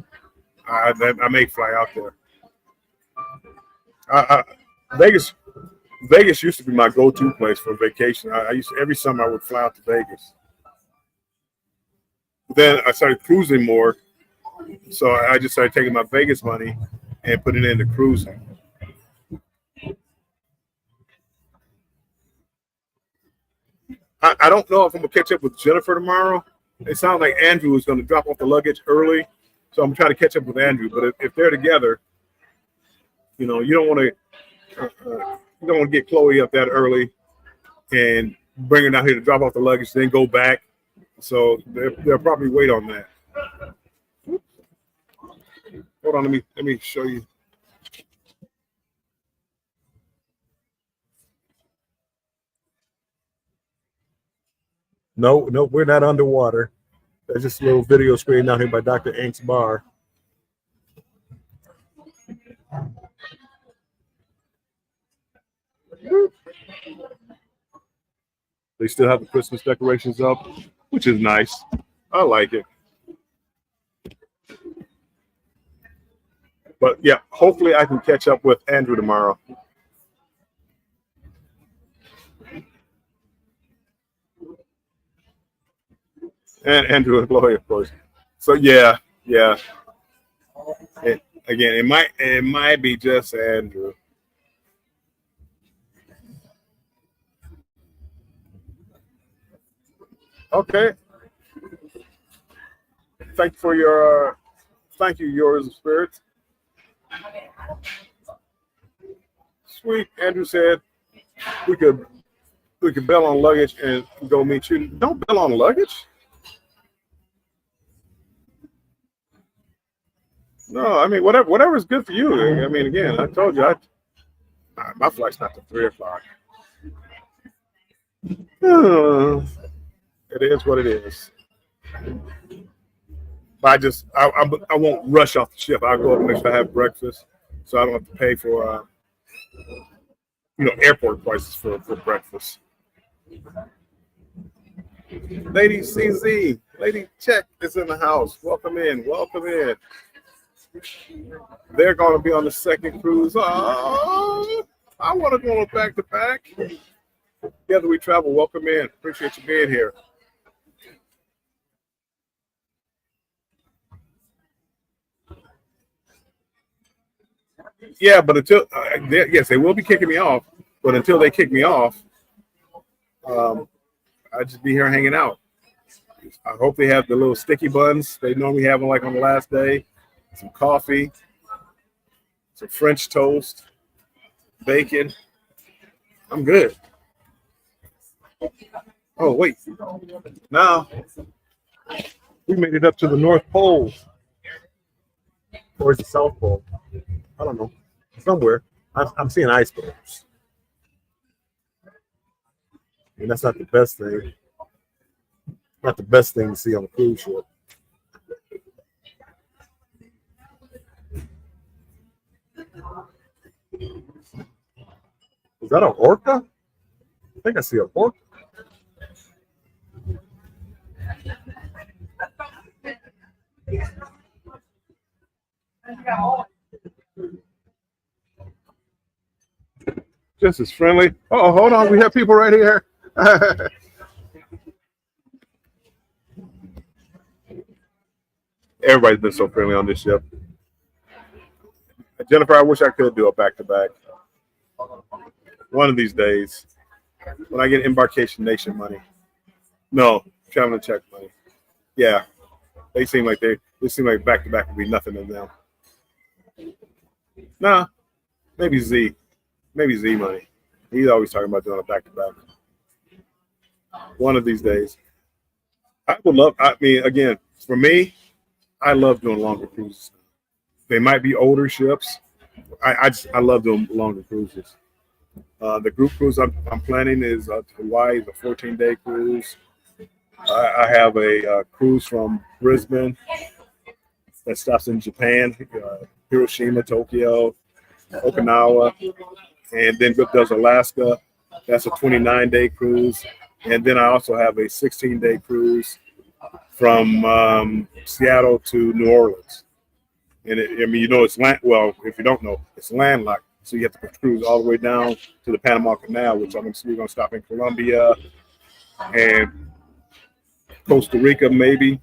I may fly out there. Vegas used to be my go-to place for vacation. Every summer I would fly out to Vegas. Then I started cruising more, so I just started taking my Vegas money and putting it into cruising. I don't know if I'm gonna catch up with Jennifer tomorrow. It sounds like Andrew is gonna drop off the luggage early, so I'm trying to catch up with Andrew. But if they're together, you don't want to get Chloe up that early and bring her down here to drop off the luggage, then go back. So they'll probably wait on that. Hold on, let me show you. No, we're not underwater. There's just a little video screen down here by Dr. Ink's bar. They still have the Christmas decorations up, which is nice. I like it. But yeah, hopefully I can catch up with Andrew tomorrow. And Andrew and Chloe, of course. So yeah. It might be just Andrew. Okay. Thank you, Yours of Spirit. Sweet. Andrew said we could we can bail on luggage and go meet you. Don't bail on luggage. No, I mean whatever is good for you. I mean, again, I told you my flight's not till 3:00. It is what it is. But I won't rush off the ship. I'll go up and make sure I have breakfast, so I don't have to pay for airport prices for breakfast. Lady CZ, Lady Check is in the house. Welcome in, welcome in. They're going to be on the second cruise. Oh, I want to go on back to back. Together we travel. Welcome in. Appreciate you being here. Yeah, but until yes, they will be kicking me off. But until they kick me off, I just be here hanging out. I hope they have the little sticky buns they normally have like on the last day. Some coffee, some French toast, bacon. I'm good. Oh wait, now we made it up to the North Pole, or is it South Pole? I don't know. Somewhere I'm seeing icebergs, and that's not the best thing. Not the best thing to see on a cruise ship. Is that an orca? I think I see an orca. Just as friendly. Oh, hold on. We have people right here. Everybody's been so friendly on this ship. Jennifer, I wish I could do a back-to-back. One of these days, when I get Embarkation Nation money. No, traveling check money. Yeah, they seem like back-to-back would be nothing to them. Nah, maybe Z money. He's always talking about doing a back-to-back. One of these days. I mean, again, for me, I love doing longer cruises. They might be older ships. I love doing longer cruises. The group cruise I'm planning is to Hawaii, the 14-day cruise. I have a cruise from Brisbane that stops in Japan, Hiroshima, Tokyo, Okinawa, and then does Alaska. That's a 29-day cruise. And then I also have a 16-day cruise from Seattle to New Orleans. And it's well, if you don't know, it's landlocked. So you have to cruise all the way down to the Panama Canal, which we're going to stop in Colombia and Costa Rica, maybe.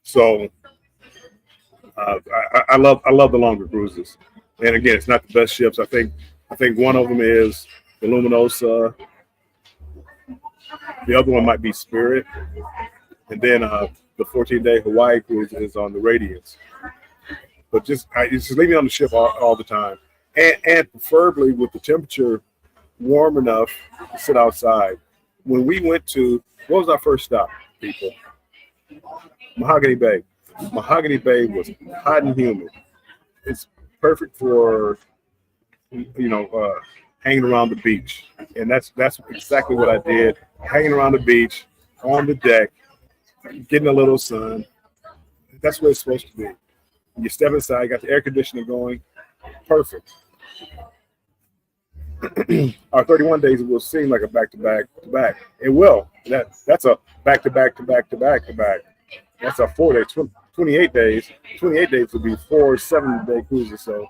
So I love the longer cruises. And again, it's not the best ships. I think one of them is the Luminosa. The other one might be Spirit. And then the 14-day Hawaii cruise is on the Radiance. But just leave me on the ship all the time. And preferably with the temperature warm enough to sit outside. When we went to, what was our first stop, people? Mahogany Bay. Mahogany Bay was hot and humid. It's perfect for, hanging around the beach. And that's exactly what I did. Hanging around the beach, on the deck, getting a little sun. That's what it's supposed to be. You step inside, got the air conditioning going. Perfect. Our 31 days will seem like a back-to-back. It will. That's a back-to-back-to-back-to-back-to-back. That's a 4-day, 28 days. 28 days would be 4 7-day cruises. So,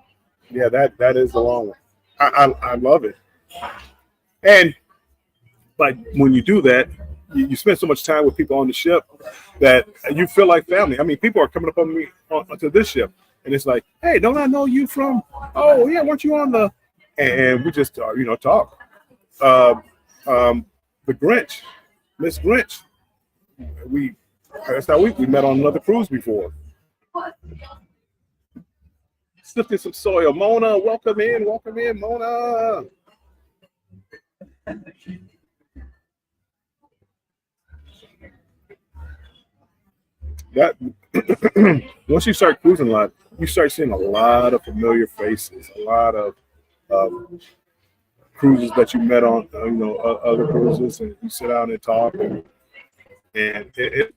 yeah, that is the long one. I love it. And like when you do that, you spend so much time with people on the ship that you feel like family. I mean, people are coming up on me onto this ship, and it's like, hey, don't I know you from? Oh yeah, weren't you on the? And we just talk. The Grinch, Miss Grinch. That's how we met on another cruise before. Sifting some soil. Mona, welcome in, Mona. That once you start cruising a lot, you start seeing a lot of familiar faces, a lot of cruises that you met on, other cruises, and you sit down and talk, and it's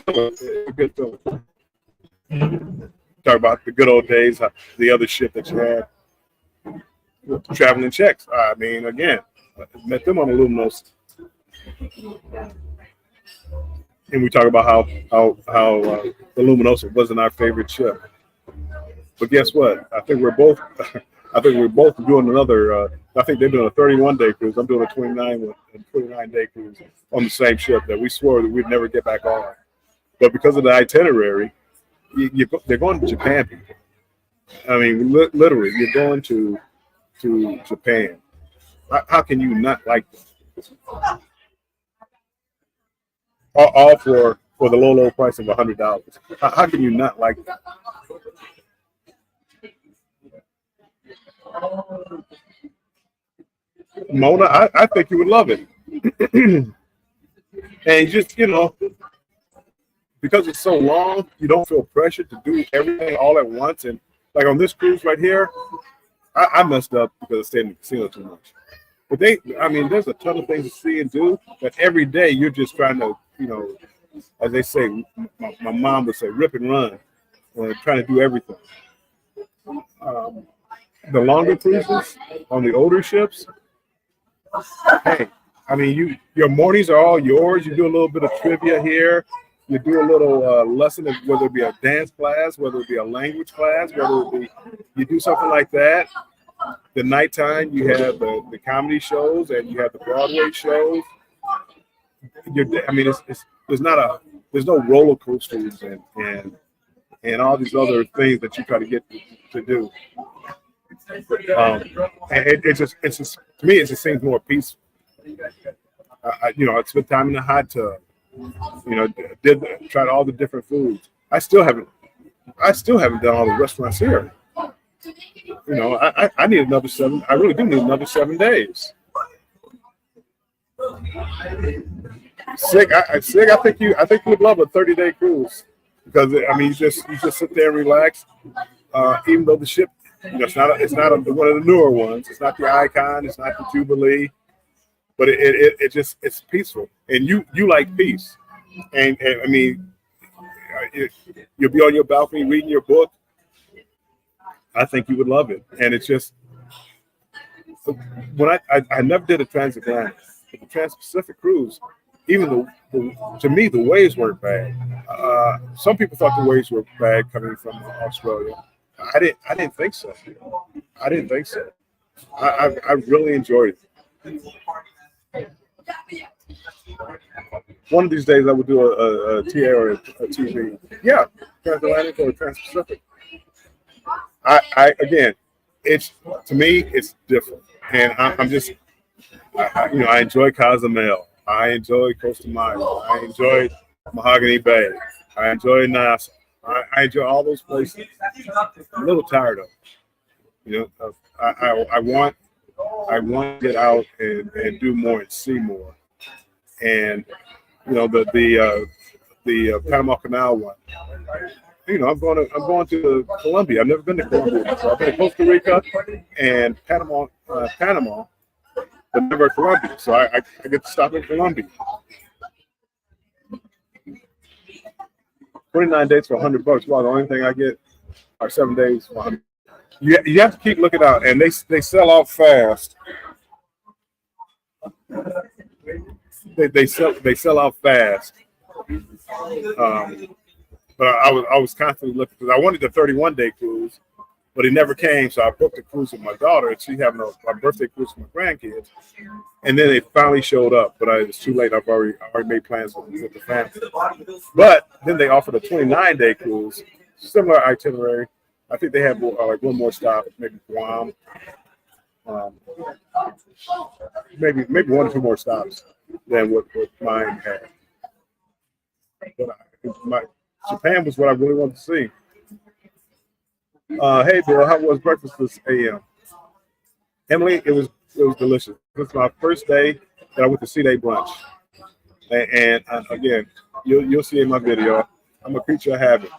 a good feeling. Talk about the good old days, the other shit that you had with the traveling checks. I mean, again, I met them on Aluminos, and we talk about how the Luminosa wasn't our favorite ship. But guess what? I think we're both doing another. I think they're doing a 31-day cruise. I'm doing a 29-day cruise on the same ship that we swore that we'd never get back on. But because of the itinerary, they're going to Japan, people. I mean, literally, you're going to Japan. How can you not like them? All for the low price of $100. How can you not like them? Mona, I think you would love it. And just, because it's so long, you don't feel pressured to do everything all at once. And like on this cruise right here, I messed up because I stayed in the casino too much. But there's a ton of things to see and do, but every day you're just trying to, as they say, my mom would say, rip and run, trying to do everything. The longer cruises on the older ships, hey, I mean, your mornings are all yours. You do a little bit of trivia here. You do a little lesson, whether it be a dance class, whether it be a language class, whether it be you do something like that. The nighttime, you have the comedy shows and you have the Broadway shows. There's no roller coasters and all these other things that you try to get to do. And it's just to me, it just seems more peaceful. I spent time in the hot tub. Tried all the different foods. I still haven't done all the restaurants here. I need another 7. I really do need another 7 days. I think you would love a 30-day cruise because you just sit there and relax. Even though the ship, it's not one of the newer ones. It's not the Icon. It's not the Jubilee. But it's peaceful, and you like peace, and I mean, you'll be on your balcony reading your book. I think you would love it, and it's just when I never did a transatlantic, but the Trans-Pacific cruise, even to me the waves weren't bad. Some people thought the waves were bad coming from Australia. I didn't think so. I didn't think so. I really enjoyed it. One of these days I would do a TA or a TV. Yeah, Transatlantic or Trans-Pacific. Again, it's to me it's different, and I'm just I enjoy Cozumel. I enjoy Costa Maya. I enjoy Mahogany Bay. I enjoy Nassau. I enjoy all those places. I'm a little tired of it. I want to get out and do more and see more. And the Panama Canal one. I'm going to Colombia. I've never been to Colombia before. I've been to Costa Rica and Panama, but never Colombia. So I get to stop in Colombia. 29 days for $100. Well, the only thing I get are 7 days for $100. You have to keep looking out, and they sell out fast. They sell out fast. But I was constantly looking because I wanted the 31-day cruise, but it never came. So I booked a cruise with my daughter, and she's having a birthday cruise with my grandkids. And then they finally showed up, but it was too late. I've already made plans with the family. But then they offered a 29-day cruise, similar itinerary. I think they have like one more stop, maybe Guam. Maybe 1 or 2 more stops than what mine had. But Japan was what I really wanted to see. Hey, Bill, how was breakfast this AM? Emily, it was It was delicious. This was my first day that I went to C-Day brunch. And again, you'll see in my video, I'm a creature of habit.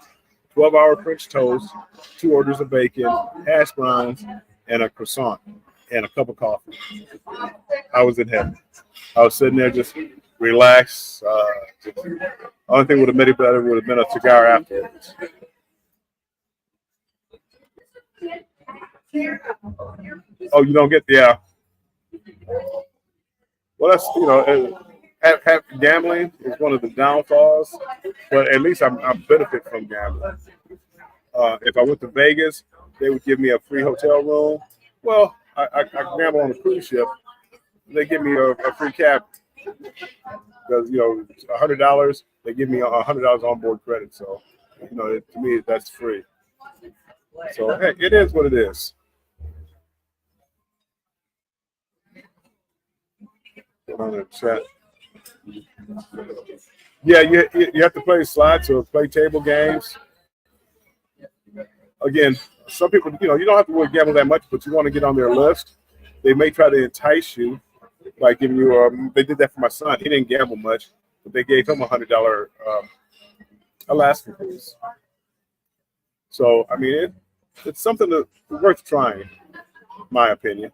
12-hour French toast, 2 orders of bacon, hash browns, and a croissant, and a cup of coffee. I was in heaven. I was sitting there just relaxed. Only thing would have made it better would have been a cigar afterwards. Oh, you don't get Well, that's gambling is one of the downfalls, but at least I benefit from gambling. If I went to Vegas, they would give me a free hotel room. Well, I gamble on a cruise ship. They give me a free cab because $100. They give me $100 on board credit. So to me that's free. So hey, it is what it is. On the chat. Yeah, you have to play slots or play table games. Again, some people, you don't have to really gamble that much, but you want to get on their list. They may try to entice you by giving you. They did that for my son. He didn't gamble much, but they gave him $100 Alaska cruise. So I mean, it's something worth trying, in my opinion.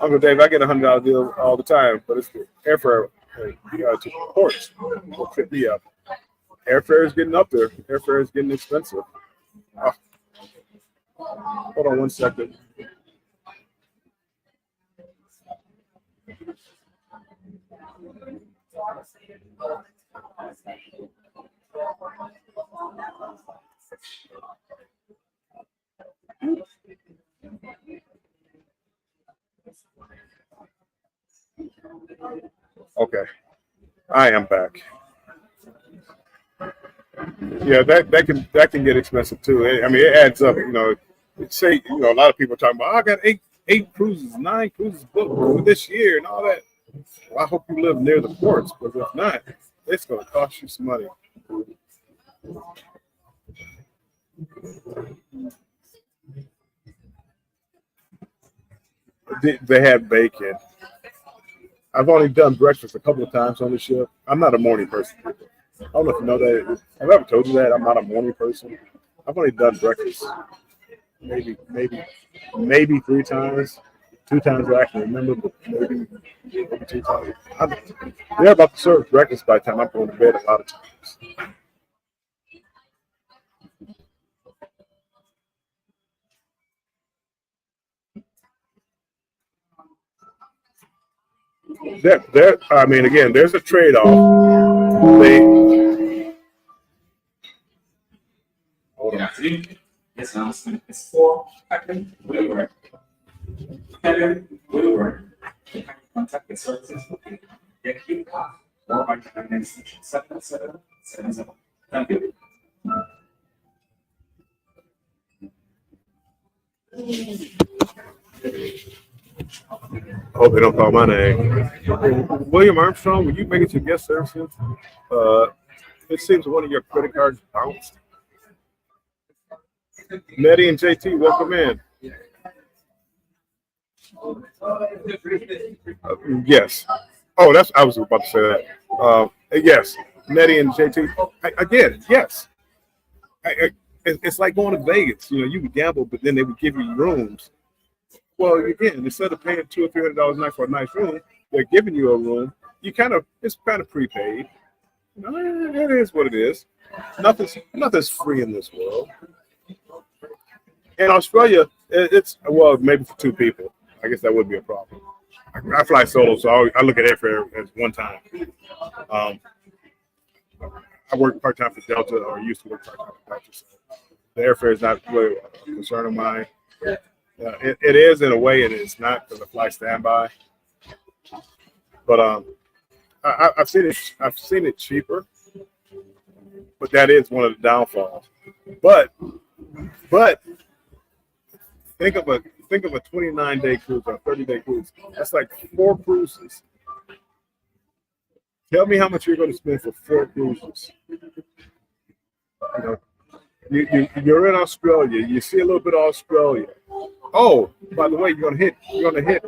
Uncle Dave, I get $100 deal all the time, but it's the airfare to ports will fit me up. Airfare is getting up there. Airfare is getting expensive. Hold on one second. Okay, I am back. Yeah, that can get expensive too. I mean, it adds up. Say a lot of people are talking about, I got eight cruises, 9 cruises booked for this year and all that. Well, I hope you live near the ports, but if not, it's going to cost you some money. They have bacon. I've only done breakfast a couple of times on the ship. I'm not a morning person. I don't know if you know that. I've ever told you that I'm not a morning person. I've only done breakfast maybe 3 times. 2 times I actually remember, but maybe 2 times. They're about to serve breakfast by the time I'm going to bed a lot of times. I mean, again, there's a trade-off. Hold on. This announcement is for Captain Wilbur. Captain Wilbur, contact the services located at Q Park, 499-7777. Thank you. I hope they don't call my name. William Armstrong, will you make it to guest services? It seems one of your credit cards bounced. Nettie and JT, welcome in. Yes. Oh, I was about to say that. Yes, Nettie and JT. Again, yes. It's like going to Vegas. You would gamble, but then they would give you rooms. Well, again, instead of paying $200 or $300 a night for a nice room, they're giving you a room. It's kind of prepaid. It is what it is. Nothing's free in this world. In Australia, it's maybe for 2 people. I guess that would be a problem. I fly solo, so I look at airfare as one time. I work part time for Delta, or used to work part time for Delta. So the airfare is not really a concern of mine. It is in a way, and it's not because I fly standby. But I've seen it cheaper, but that is one of the downfalls. But think of a 29-day cruise or a 30-day cruise. That's like 4 cruises. Tell me how much you're going to spend for 4 cruises. You're in Australia. You see a little bit of Australia. Oh, by the way, you're gonna hit, Japan.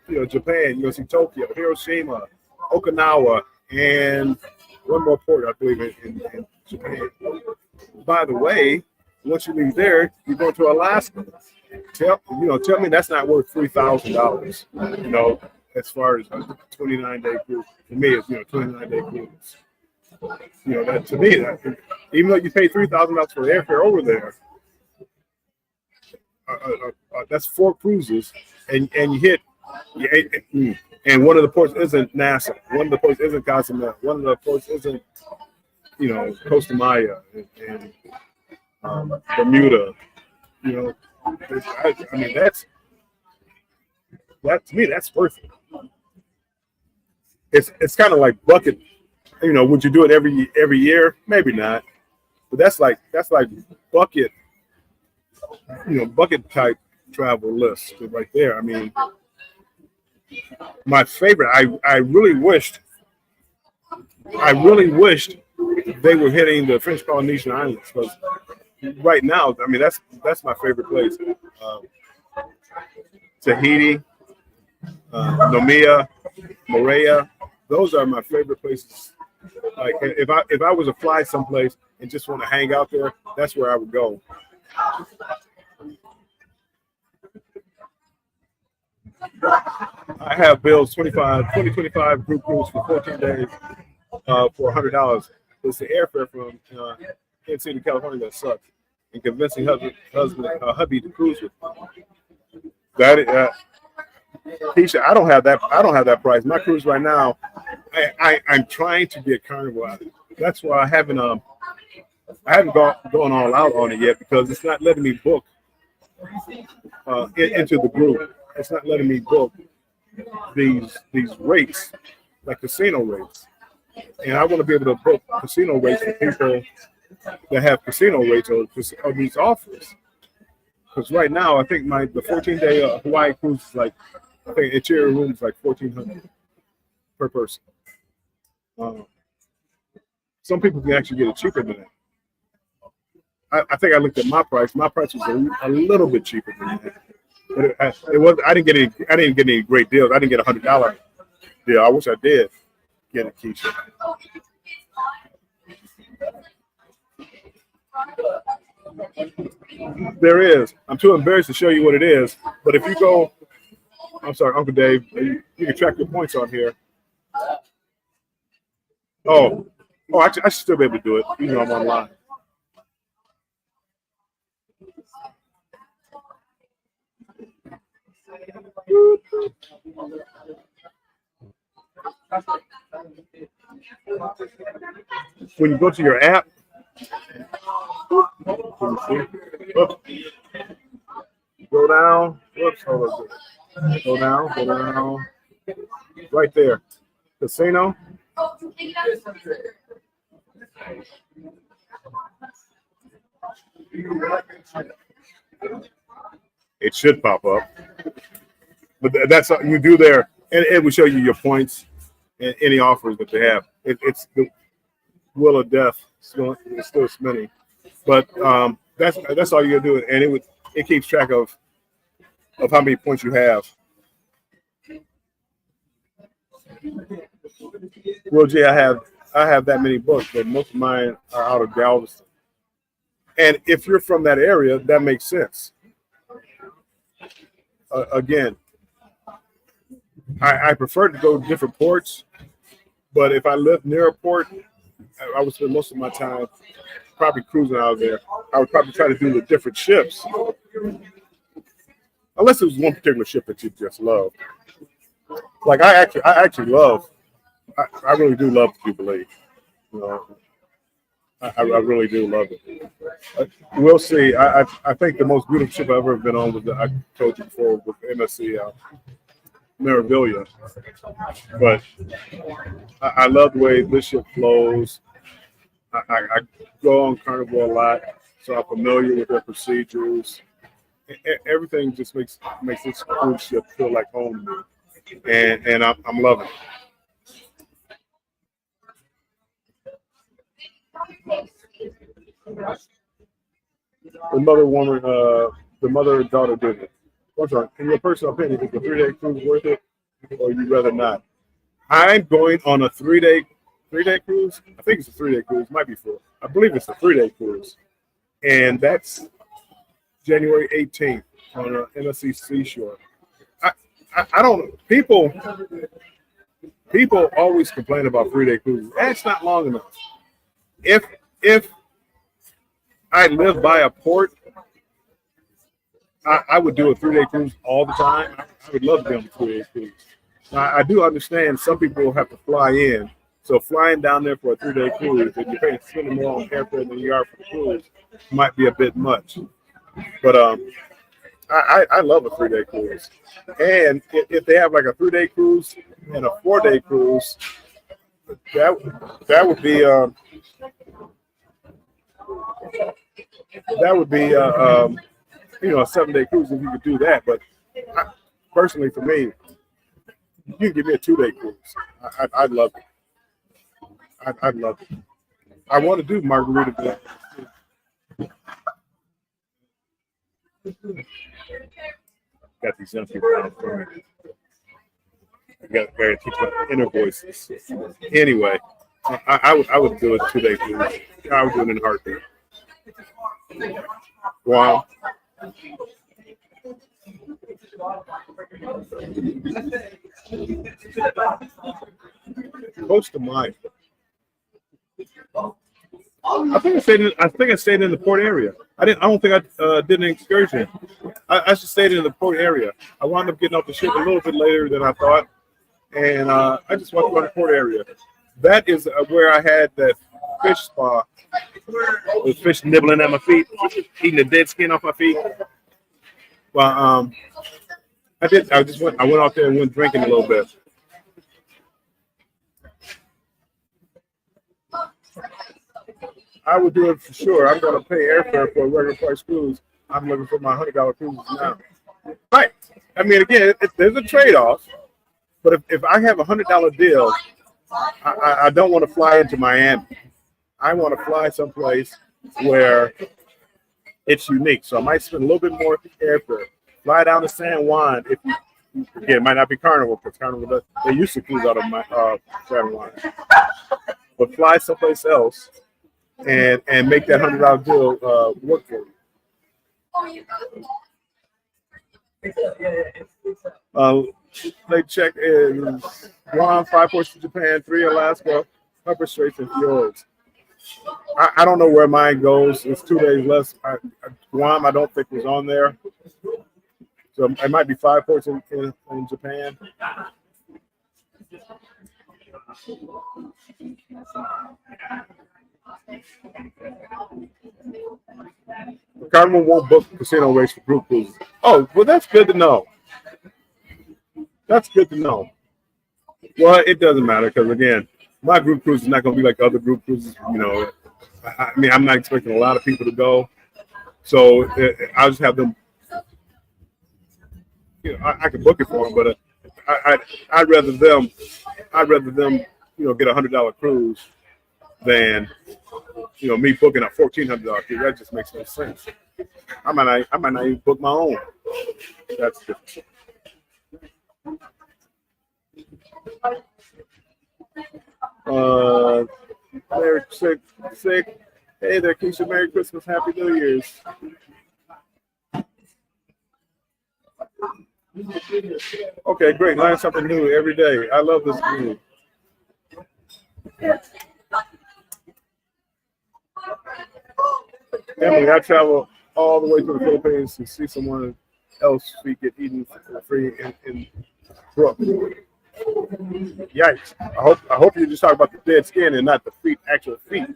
You're gonna see Tokyo, Hiroshima, Okinawa, and one more port, I believe, in Japan. By the way, once you leave there, you go to Alaska. Tell me that's not worth $3,000. As far as a 29-day cruise. For me, it's 29-day cruise. That to me, even though you pay $3,000 for the airfare over there, that's 4 cruises, and you hit, and one of the ports isn't NASA, one of the ports isn't Cozumel, one of the ports isn't, Costa Maya and Bermuda. I mean that to me that's worth it. It's kind of like bucket. Would you do it every year? Maybe not, but that's like bucket. Bucket type travel list right there. I mean, my favorite. I really wished they were hitting the French Polynesian Islands, because right now, I mean, that's my favorite place. Tahiti, Nomea, Moorea. Those are my favorite places. Like if I was to fly someplace and just want to hang out there, that's where I would go. I have Bill's 2025 group cruise for 14 days for $100. It's the airfare from Kansas City, California that sucks, and convincing hubby to cruise with me. Keisha, I don't have that price. My cruise right now, I'm trying to get Carnival out. That's why I haven't gone all out on it yet, because it's not letting me book into the group. It's not letting me book these rates, like casino rates. And I want to be able to book casino rates for people that have casino rates or these offers. Because right now, I think the 14-day Hawaii cruise is like, I think interior room is like $1,400 per person. Some people can actually get it cheaper than that. I think I looked at my price. My price was a little bit cheaper than that, but it was. I didn't get any great deals. I didn't get $100 deal. I wish I did get it, Keisha. There is. I'm too embarrassed to show you what it is. But if you go, I'm sorry, Uncle Dave, you can track your points on here. Oh, I should still be able to do it, even though I'm online. When you go to your app, go down. Whoops, hold on. Go down. Right there. Casino. It should pop up. But that's something you do there, and it will show you your points and any offers that they have. It's the wheel of death. It's still spinning, but that's all you do, and it keeps track of how many points you have. Well, Jay, I have that many books, but most of mine are out of Galveston. And if you're from that area, that makes sense. Again, I prefer to go to different ports, but if I lived near a port, I would spend most of my time probably cruising out there. I would probably try to do the different ships, unless it was one particular ship that you just love. Like I really do love Jubilee. I really do love it. We'll see. I think the most beautiful ship I've ever been on was I told you before with MSC Mirabilia. But I love the way this ship flows. I go on Carnival a lot, so I'm familiar with their procedures. Everything just makes this cruise ship feel like home to me, and I'm loving it. The mother and daughter did it. What's wrong? In your personal opinion, is the 3-day cruise worth it, or you'd rather not? I'm going on a three-day cruise. I think it's a 3-day cruise. Might be 4. I believe it's a 3-day cruise, and that's January 18th on NSC Seashore. I don't. People always complain about 3-day cruises. That's not long enough. If I live by a port, I would do a 3-day cruise all the time. I would love to be on a 3-day cruise. Now, I do understand some people will have to fly in. So flying down there for a 3-day cruise, if you're spending more on airfare than you are for the cruise, might be a bit much. But I love a 3-day cruise. And if they have like a 3-day cruise and a 4-day cruise, that would be a 7-day cruise if you could do that. But personally, for me, you can give me a 2-day cruise. I'd love it. I'd love it. I want to do Margaritaville. Got these young people out for me. I got to teach my inner voices. Anyway, I would do a 2-day cruise. I would do it in a heartbeat. Wow. Close to mine. I think I stayed in the port area. I don't think I did an excursion. I just stayed in the port area. I wound up getting off the ship a little bit later than I thought, and I just walked around the port area. That is where I had that fish spa. The fish nibbling at my feet, eating the dead skin off my feet. Well, I went out there and went drinking a little bit. I would do it for sure. I'm going to pay airfare for a regular price cruise. I'm looking for my $100 cruises now. Right. I mean, again, there's a trade-off. But if I have a $100 deal, I don't want to fly into Miami. I want to fly someplace where it's unique. So I might spend a little bit more airfare. Fly down to San Juan. Again, it might not be Carnival because Carnival they used to cruise out of my San Juan. But fly someplace else and make that $100 deal work for you. They check in Guam, 5 ports to Japan, 3 Alaska, Upper Straits, and Fjords. I don't know where mine goes. It's 2 days less. Guam, I don't think was on there. So it might be 5 ports in Japan. Carnival won't book casino rates for group cruises. Oh, well, that's good to know. That's good to know. Well, it doesn't matter because, again, my group cruise is not going to be like other group cruises. You know, I mean, I'm not expecting a lot of people to go. So I'll just have them, you know, I can book it for them, but I'd rather them, you know, get a $100 cruise than, you know, me booking a $1,400 cruise. That just makes no sense. I might not even book my own. That's different. Merry sick. Hey there, Keisha. Merry Christmas. Happy New Year's. Okay, great. Learn something new every day. I love this community. Emily, I travel all the way to the Philippines to see someone else get eaten for free in Brook. Yikes! I hope you just talk about the dead skin and not the actual feet.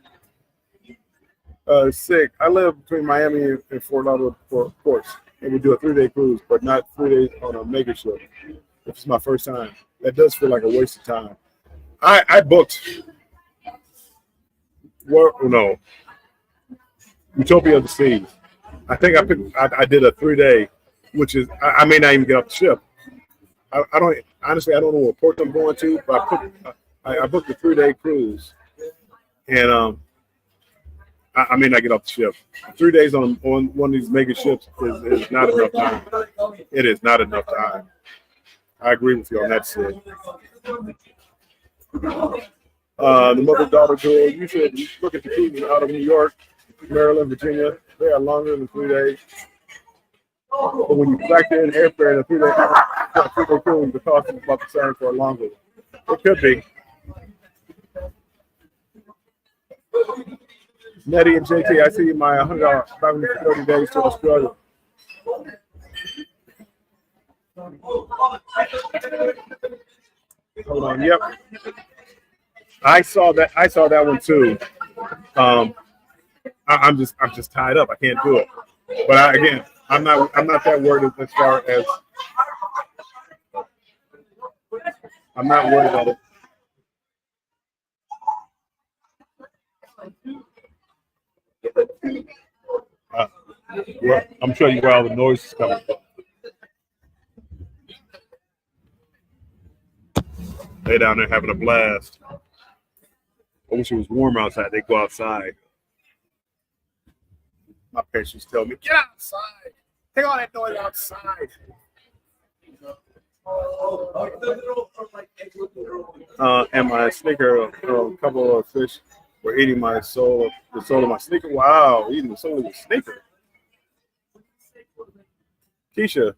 Sick. I live between Miami and Fort Lauderdale, of course, and we do a 3-day cruise, but not 3 days on a mega ship. This is my first time. That does feel like a waste of time. I booked. No. Utopia of the Seas. I think I did a 3-day, which is I may not even get off the ship. I don't honestly. I don't know what port I'm going to, but I booked a 3-day cruise, and I may not get off the ship. 3 days on one of these mega ships is not enough time. It is not enough time. I agree with you on that, Sid. The mother-daughter duel. You should look at the cruises out of New York, Maryland, Virginia. They are longer than 3 days. But when you factor in airfare and a 3-day cruise, the cost is about the same for a longer. It could be. Nettie and JT, I see my $100 530 days to Australia. Hold on. Yep. I saw that one too. I'm just tied up. I can't do it. But again, I'm not that worried as far as I'm not worried about it. Well, I'm showing you where all the noise is coming from. They down there having a blast. I wish it was warm outside. They go outside. My patients tell me, get outside. Take all that noise outside. And my sneaker, a couple of fish were eating the sole of my sneaker. Wow, eating the sole of your sneaker. Keisha,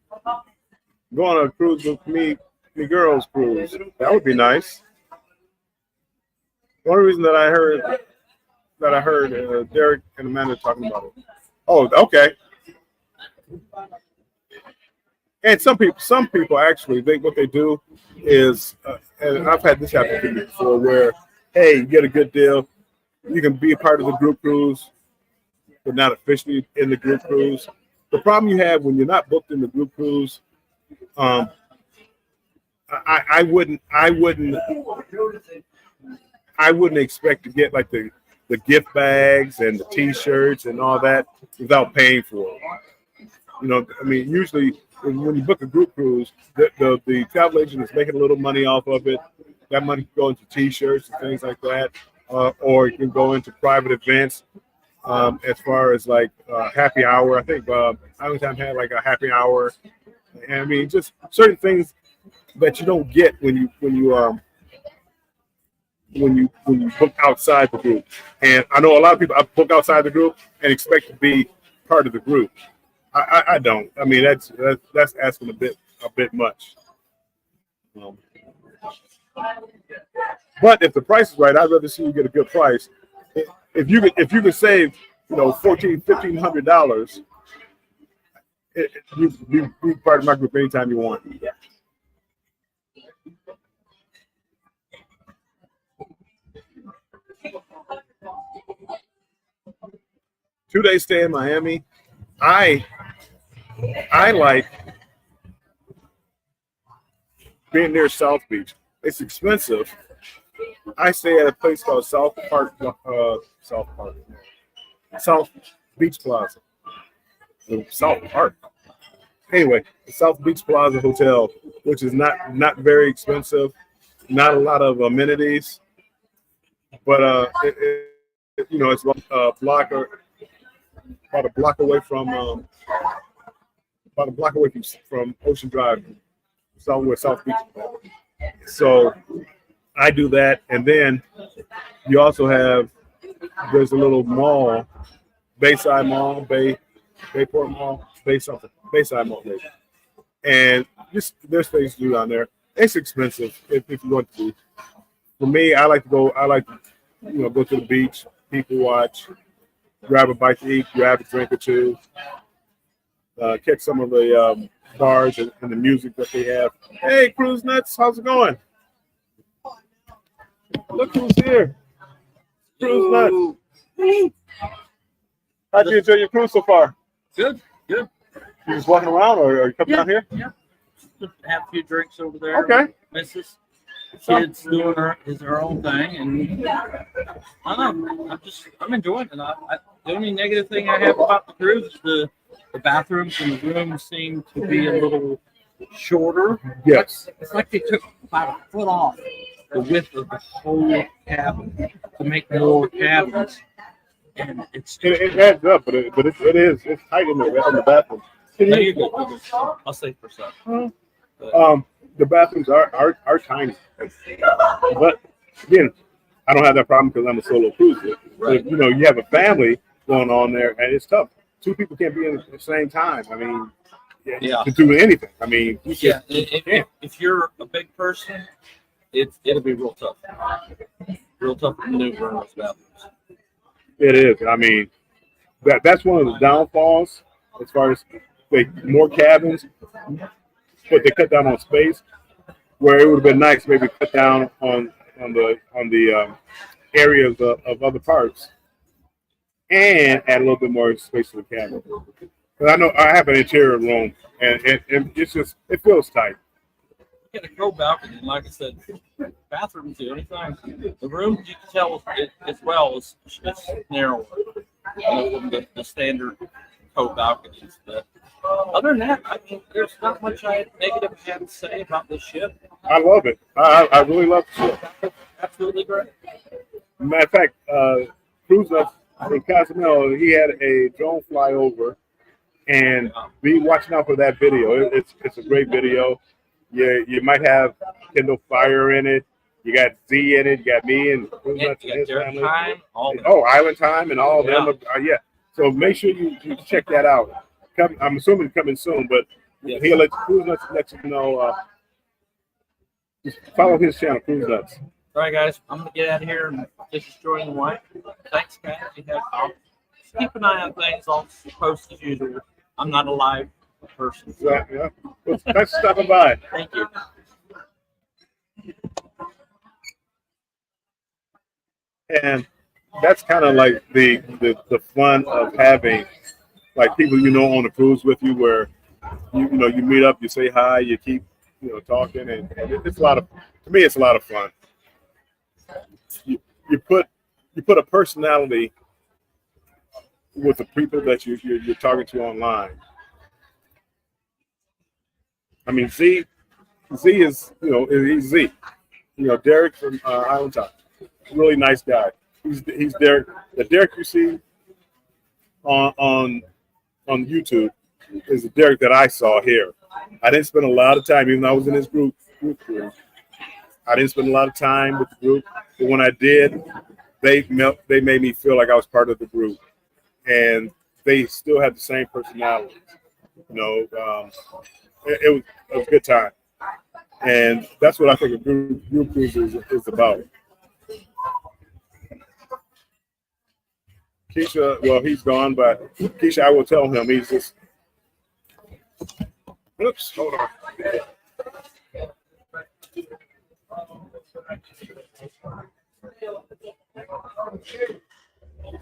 go on a cruise with me girls cruise. That would be nice. One reason that I heard Derek and Amanda talking about it. Oh, okay. And some people actually, what they do is, and I've had this happen to me before, where hey, you get a good deal, you can be a part of the group cruise, but not officially in the group cruise. The problem you have when you're not booked in the group cruise, I wouldn't expect to get like the gift bags and the T-shirts and all that without paying for it. You know, I mean, usually when you book a group cruise, the travel agent is making a little money off of it. That money can go into T-shirts and things like that, or it can go into private events. As far as like happy hour, I think Allentown had like a happy hour, and I mean just certain things that you don't get when you book outside the group. And I know a lot of people book outside the group and expect to be part of the group. I don't. I mean that's asking a bit much. But if the price is right, I'd rather see you get a good price. If you could save, $1,500, you be part of my group anytime you want. 2-day stay in Miami. I like being near South Beach. It's expensive. I stay at a place called South Beach Plaza. South Park. Anyway, the South Beach Plaza Hotel, which is not very expensive, not a lot of amenities, but it's about a block away from Ocean Drive, where South Beach. So I do that, and then you also there's a little mall, Bayside Mall, Bayport Mall, Bayside Mall, maybe. And there's things to do down there. It's expensive if you want to. For me, I like to go to the beach, people watch, grab a bite to eat, grab a drink or two, catch some of the bars and the music that they have. Hey, Cruise Nuts, how's it going? Look who's here. Cruise Nuts. How'd you enjoy your cruise so far? Good. You just walking around, or are you coming down here? Yeah. Just have a few drinks over there. Okay. Missus. Kids doing her own thing, and I don't know. I'm enjoying it. The only negative thing I have about the cruise is the bathrooms and the rooms seem to be a little shorter. Yes. It's like they took about a foot off the width of the whole cabin to make more cabins. and it's It adds up, but it's tight in the bathroom. no, you're good. You're good. I'll stay for a second. The bathrooms are tiny, but again, I don't have that problem because I'm a solo cruiser. Right. But, you have a family going on there, and it's tough. Two people can't be in at the same time. I mean, Yeah. to do anything. I mean, Yeah, if you're a big person, it'll be real tough. Real tough to maneuver in those bathrooms. it is. I mean, that's one of the downfalls as far as more cabins, but they cut down on space. Where it would have been nice, maybe cut down on the areas of other parts, and add a little bit more space to the cabin. Because I know I have an interior room, and it feels tight. You get a pro balcony, and like I said, bathrooms, the only thing. The room, you can tell as well is narrower than the standard pro balconies. But other than that, I mean, there's not much negative I have to say about this ship. I love it. I really love the ship. Absolutely great. Matter of fact, Cruise Nuts in Cozumel, he had a drone fly over, and be watching out for that video. It's a great video. You might have Kindle Fire in it. You got Z in it. You got me and Cruise Yeah, Nuts you and his got Derek family. Time, all that. Oh, Island Time and all of Yeah. them. Yeah. So make sure you check that out. I'm assuming coming soon, but Yes. he'll Cruise Nuts let you know. Just follow his channel, Cruise Nuts. All right, guys, I'm gonna get out of here and just enjoy the wine. Thanks, guys. I'll keep an eye on things. I'll post as usual. I'm not a live person. So Yeah. Well, thanks for stopping by. thank you. And that's kind of like the fun of having like people on the cruise with you, where you meet up, you say hi, you keep talking, and it's a lot of, to me, it's a lot of fun. You put a personality with the people that you're talking to online. I mean, Z is he's Z. Derek from Island Top, really nice guy. He's Derek. The Derek you see on YouTube is the Derek that I saw here. I didn't spend a lot of time, even though I was in his group. I didn't spend a lot of time with the group, but when I did, they made me feel like I was part of the group, and they still had the same personality. It was a good time, and that's what I think a group cruise is about. Keisha, well, he's gone, but Keisha, I will tell him he's just. Oops, hold on.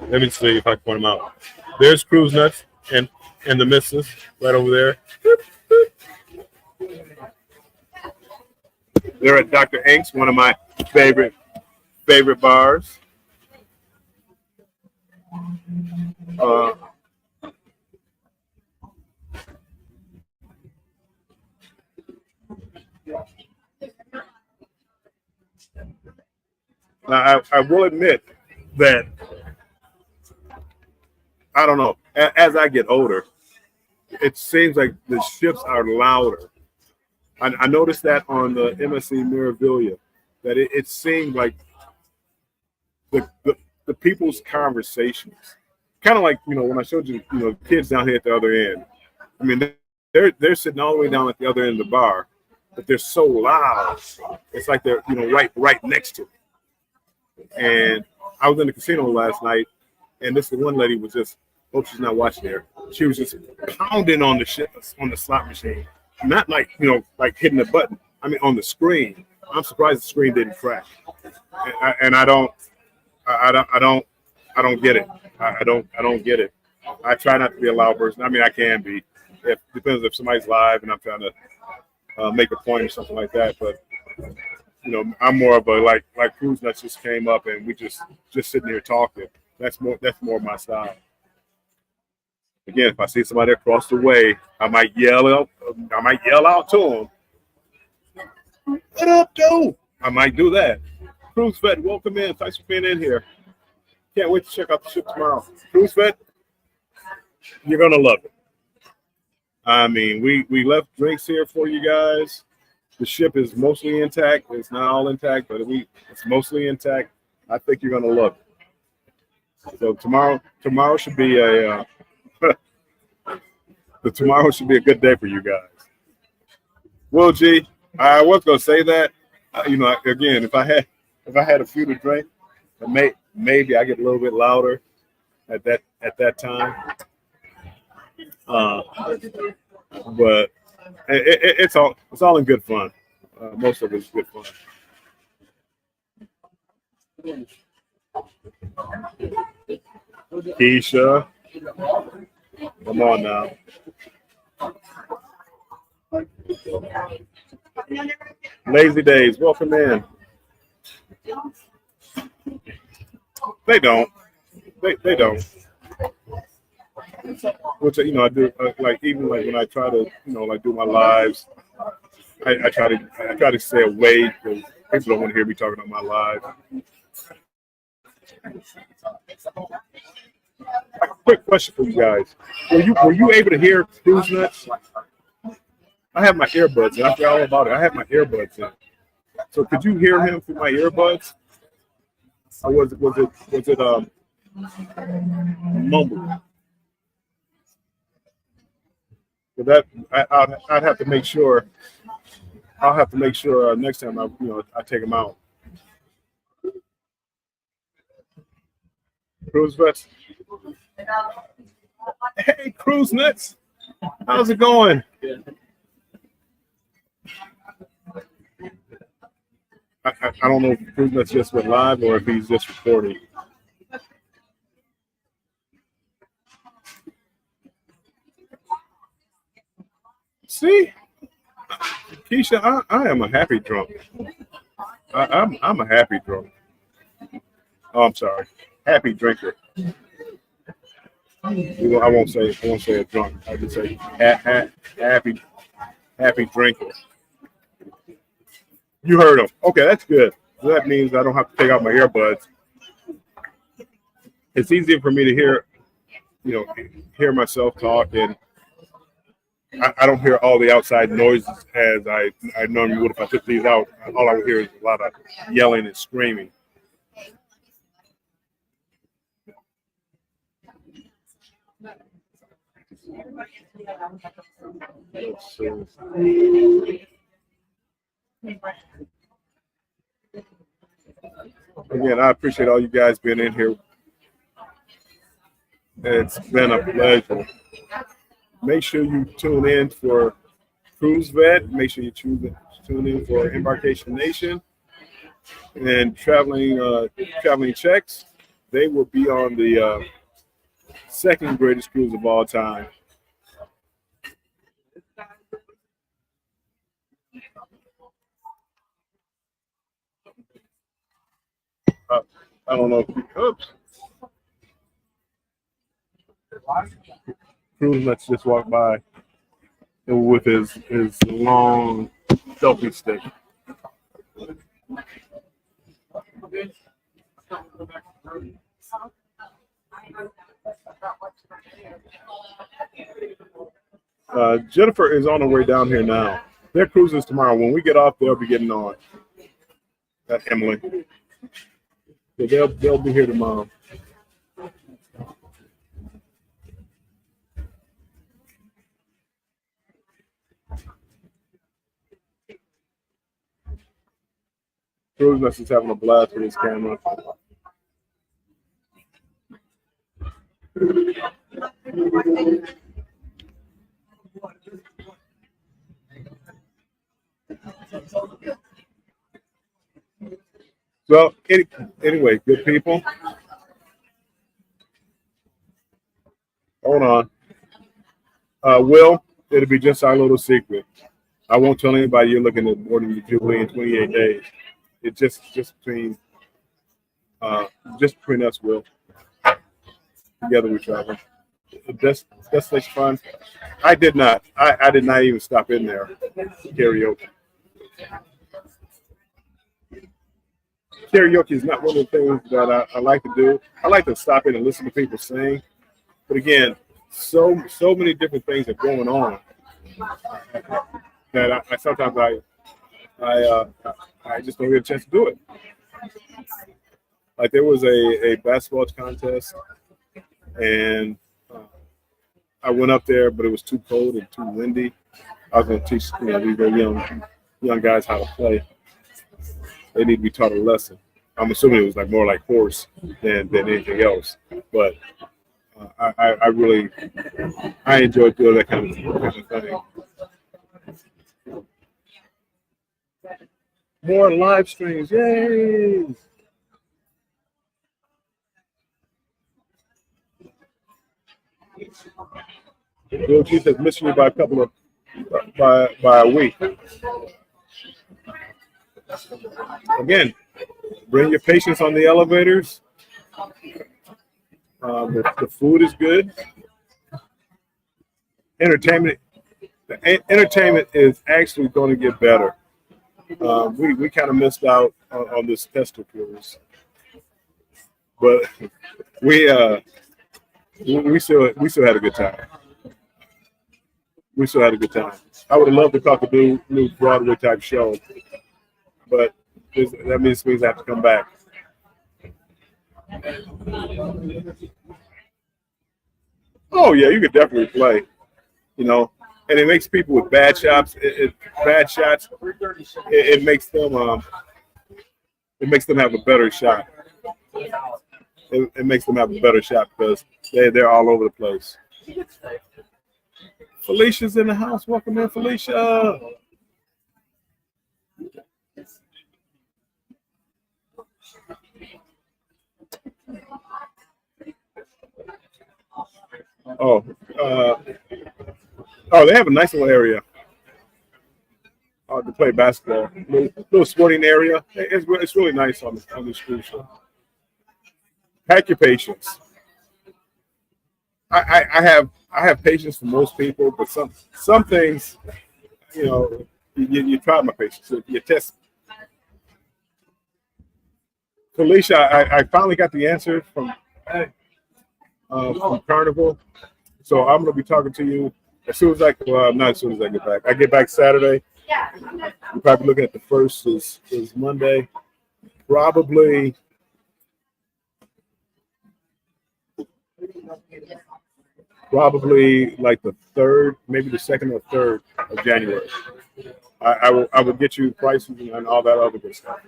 Let me see if I can point him out. There's Cruise Nuts and the missus right over there. They're at Dr. Ink's, one of my favorite bars. Now, I will admit that, I don't know, as I get older, it seems like the ships are louder. I noticed that on the MSC Mirabilia, that it seemed like the people's conversations, kind of like, when I showed you, kids down here at the other end. I mean, they're sitting all the way down at the other end of the bar, but they're so loud. It's like they're, right next to it. And I was in the casino last night, and this one lady was just, hope she's not watching there. She was just pounding on the slot machine, not like like hitting the button. I mean, on the screen. I'm surprised the screen didn't crack. And I don't get it. I don't get it. I try not to be a loud person. I mean, I can be. It depends if somebody's live and I'm trying to make a point or something like that, but. I'm more of a like Cruise Nuts just came up and we just sitting here talking. That's more my style. Again, if I see somebody across the way, I might yell out to them. What up, dude? I might do that. Cruise Vet, welcome in. Thanks for being in here. Can't wait to check out the ship tomorrow. Cruise Vet, you're gonna love it. I mean, we left drinks here for you guys. The ship is mostly intact. It's not all intact, but it's mostly intact. I think you're gonna love it. So tomorrow should be a tomorrow should be a good day for you guys. Will G, I was gonna say that. Again, if I had a few to drink, maybe I get a little bit louder at that time. But it's all in good fun. Most of it's good fun. Keisha, come on now. Lazy Days, welcome in. They don't. They don't. Which I do even when I try to do my lives, I try to stay away because people don't want to hear me talking on my live. A quick question for you guys: Were you able to hear Cruise Nuts? I have my earbuds in. I forgot all about it. I have my earbuds in. So could you hear him through my earbuds? Or was it mumbled? So that I'd have to make sure. I'll have to make sure next time I take them out. Cruise Vets. Hey, Cruise Nuts. How's it going? I don't know if Cruise Nuts just went live or if he's just recording. See, Keisha, I am a happy drunk. I'm a happy drunk. Oh, I'm sorry, happy drinker. I won't say a drunk. I just say happy drinker. You heard him. Okay, that's good. So that means I don't have to take out my earbuds. It's easier for me to hear myself talk, and I don't hear all the outside noises as I normally would if I took these out. All I would hear is a lot of yelling and screaming. Again, I appreciate all you guys being in here. It's been a pleasure. Make sure you tune in for Cruise Vet. Make sure you tune in for Embarkation Nation and traveling checks. They will be on the second greatest cruise of all time. I don't know if oops. Cruise Nuts just walked by with his long selfie stick. Jennifer is on her way down here now. Their cruise is tomorrow. When we get off, they'll be getting on. That's Emily. So they'll be here tomorrow. Cruise Nuts is having a blast with his camera. So anyway, good people. Hold on. Will, it'll be just our little secret. I won't tell anybody you're looking at more than the Jubilee in 28 days. It's just between us, Will. Together we travel. That's fun. I did not even stop in there. Karaoke. karaoke is not one of the things that I like to do. I like to stop in and listen to people sing. But again, so many different things are going on that I sometimes I just don't get a chance to do it. Like there was a basketball contest, and I went up there, but it was too cold and too windy. I was going to teach these very young guys how to play. They need to be taught a lesson. I'm assuming it was like more like horse than anything else. But I really enjoy doing that kind of thing. More live streams, yay! Bill Keith has missed you by a couple of by a week. Again, bring your patients on the elevators. The food is good. Entertainment is actually going to get better. We kind of missed out on this tester cruise, but we still had a good time. We still had a good time. I would have loved to talk a new Broadway type show, but that means I have to come back. Oh yeah, you could definitely play, and it makes people with bad shots. It makes them have a better shot. It makes them have a better shot because they're all over the place. Felicia's in the house. Welcome in, Felicia. They have a nice little area to play basketball. Little sporting area. It's really nice on this cruise ship. Pack your patience. I have patience for most people, but some things, you try my patience. So you test. Felicia, I finally got the answer from Carnival, so I'm gonna be talking to you as soon as not as soon as I get back. I get back Saturday. You're probably looking at the first is Monday, probably. Probably like the 3rd, maybe the 2nd or 3rd of January. I will get you prices and all that other good stuff.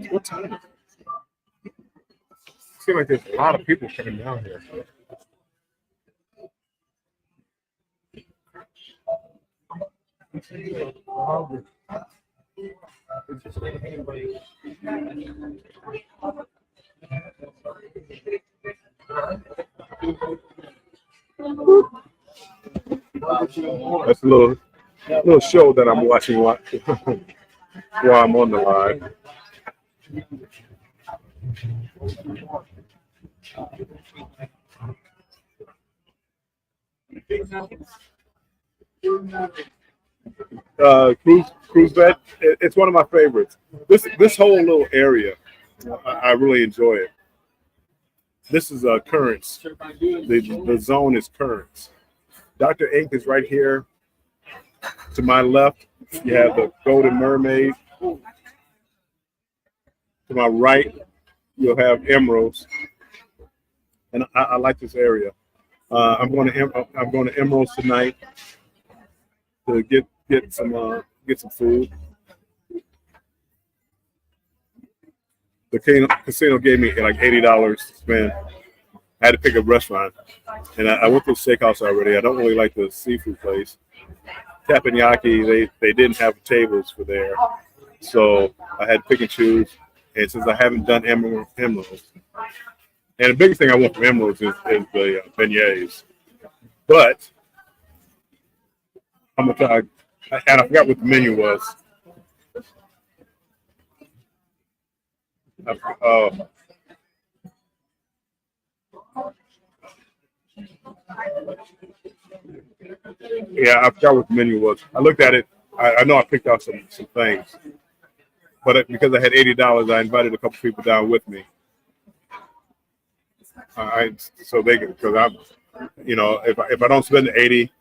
What time is it? It seems like there's a lot of people coming down here. That's a little show that I'm watching while I'm on the live. Cruise bed. It's one of my favorites. This whole little area, I really enjoy it. This is Currents. The zone is Currents. Dr. Ink is right here. To my left, you have the Golden Mermaid. To my right, you'll have Emeralds. And I like this area. I'm going to Emeralds tonight to get some food. The casino gave me like $80 to spend. I had to pick a restaurant, and I went to the steakhouse already. I don't really like the seafood place. Teppanyaki, they didn't have tables for there, so I had to pick and choose. And since I haven't done Emeralds, and the biggest thing I want from Emeralds is the beignets. But I'm gonna try, and I forgot what the menu was. Yeah, I forgot what the menu was. I looked at it. I know I picked out some things, but because I had $80, I invited a couple people down with me. So they can, because I'm, if I don't spend the 80,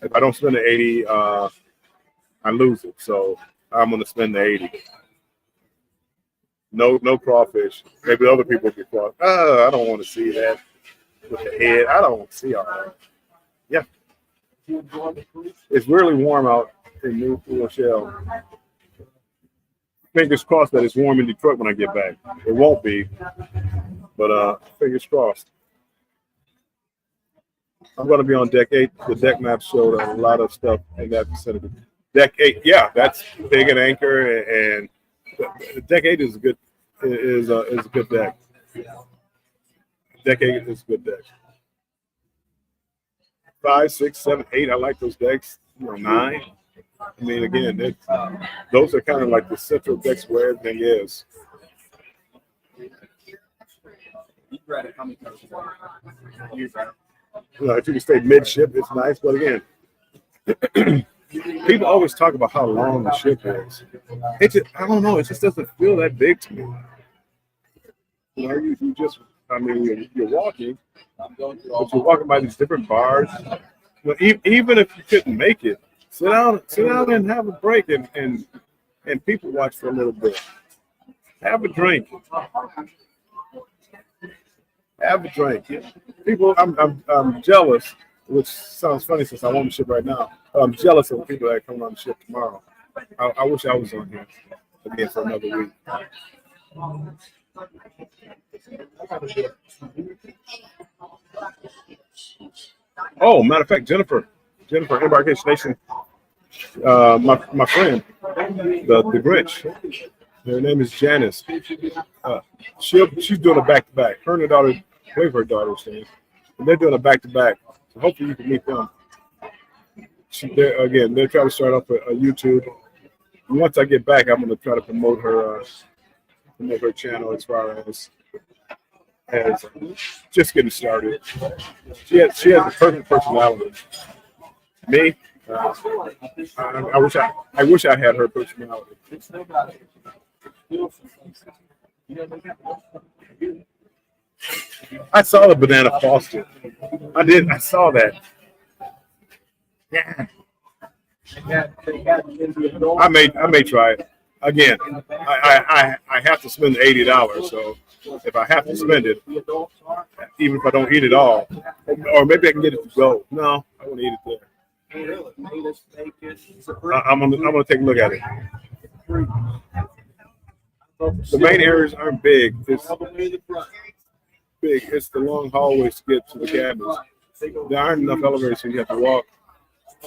if I don't spend the 80, I lose it. So I'm gonna spend the 80. No crawfish. Maybe other people get crawfish. I don't want to see that with the head. I don't want to see all that. Yeah. It's really warm out in New Rochelle. Fingers crossed that it's warm in Detroit when I get back. It won't be, but fingers crossed. I'm going to be on deck 8. The deck map showed a lot of stuff in that vicinity. Deck 8, yeah, that's big and anchor, and deck 8 is a good deck. Deck 8 is a good deck. 5, 6, 7, 8. I like those decks. 9. I mean, again, those are kind of like the central decks where everything is. If you can stay midship, it's nice. But again, people always talk about how long the ship is. I don't know. It just doesn't feel that big to me. You just, you're walking, but you're walking by these different bars. Well, even if you couldn't make it, sit down and have a break and people watch for a little bit. Have a drink. Have a drink. People, I'm jealous, which sounds funny since I'm on the ship right now. I'm jealous of the people that come on the ship tomorrow. I wish I was on here again for another week. Oh, matter of fact, Jennifer, Embarkation Nation, my friend, the Grinch. Her name is Janice. She's doing a back-to-back. Her and her daughter, her daughter's name, and they're doing a back-to-back. So hopefully you can meet them. They're trying to start off a YouTube. And once I get back, I'm going to try to promote her channel as far as just getting started. She has a perfect personality. Me, I wish I had her personality. I saw the banana foster. I did. I saw that. Yeah. I may try it again. I have to spend $80. So if I have to spend it, even if I don't eat it all, or maybe I can get it to go. No, I want to eat it there. I'm gonna take a look at it. The main areas aren't big. It's big. It's the long hallways to get to the cabins. There aren't enough elevators, so you have to walk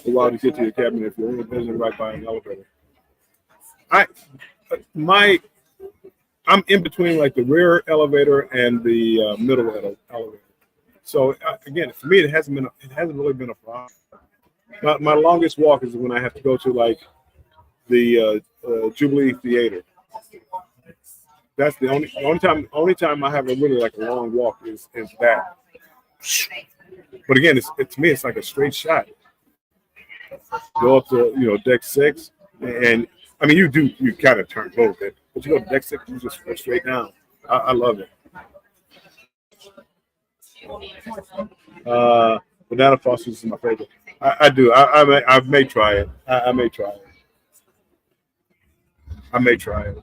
a while to get to your cabin if you're visiting right by an elevator. I'm in between like the rear elevator and the middle elevator. So again, for me, it hasn't really been a problem. My longest walk is when I have to go to like the Jubilee Theater. That's the only time I have a really like a long walk is that. But again, to me, it's like a straight shot. Go up to deck 6, and you kind of turn both, but you go to deck 6, you just go straight down. I love it. Banana Foster's is my favorite. I do. I may try it. I may try it. I may try it.